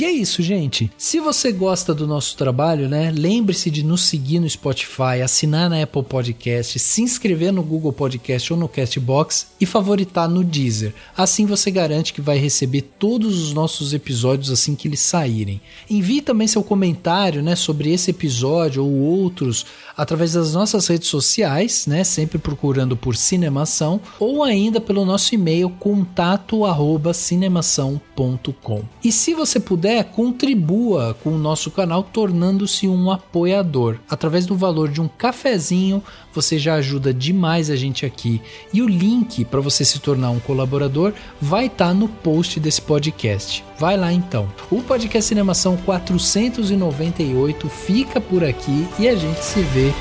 E é isso, gente. Se você gosta do nosso trabalho, né, lembre-se de nos seguir no Spotify, assinar na Apple Podcast, se inscrever no Google Podcast ou no Castbox e favoritar no Deezer. Assim você garante que vai receber todos os nossos episódios assim que eles saírem. Envie também seu comentário, né, sobre esse episódio ou outros através das nossas redes sociais, né, sempre procurando por Cinemação, ou ainda pelo nosso e-mail contato@cinemação.com. E se você puder, contribua com o nosso canal tornando-se um apoiador. Através do valor de um cafezinho, você já ajuda demais a gente aqui. E o link para você se tornar um colaborador vai estar no post desse podcast. Vai lá então. O podcast Cinemação 498 fica por aqui e a gente se vê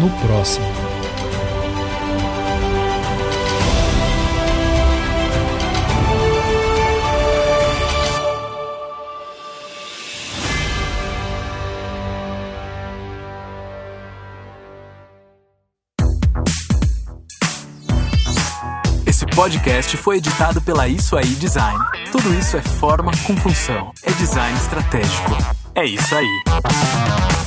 no próximo. podcast foi editado pela Isso Aí Design. Tudo isso é forma com função. É design estratégico. É isso aí.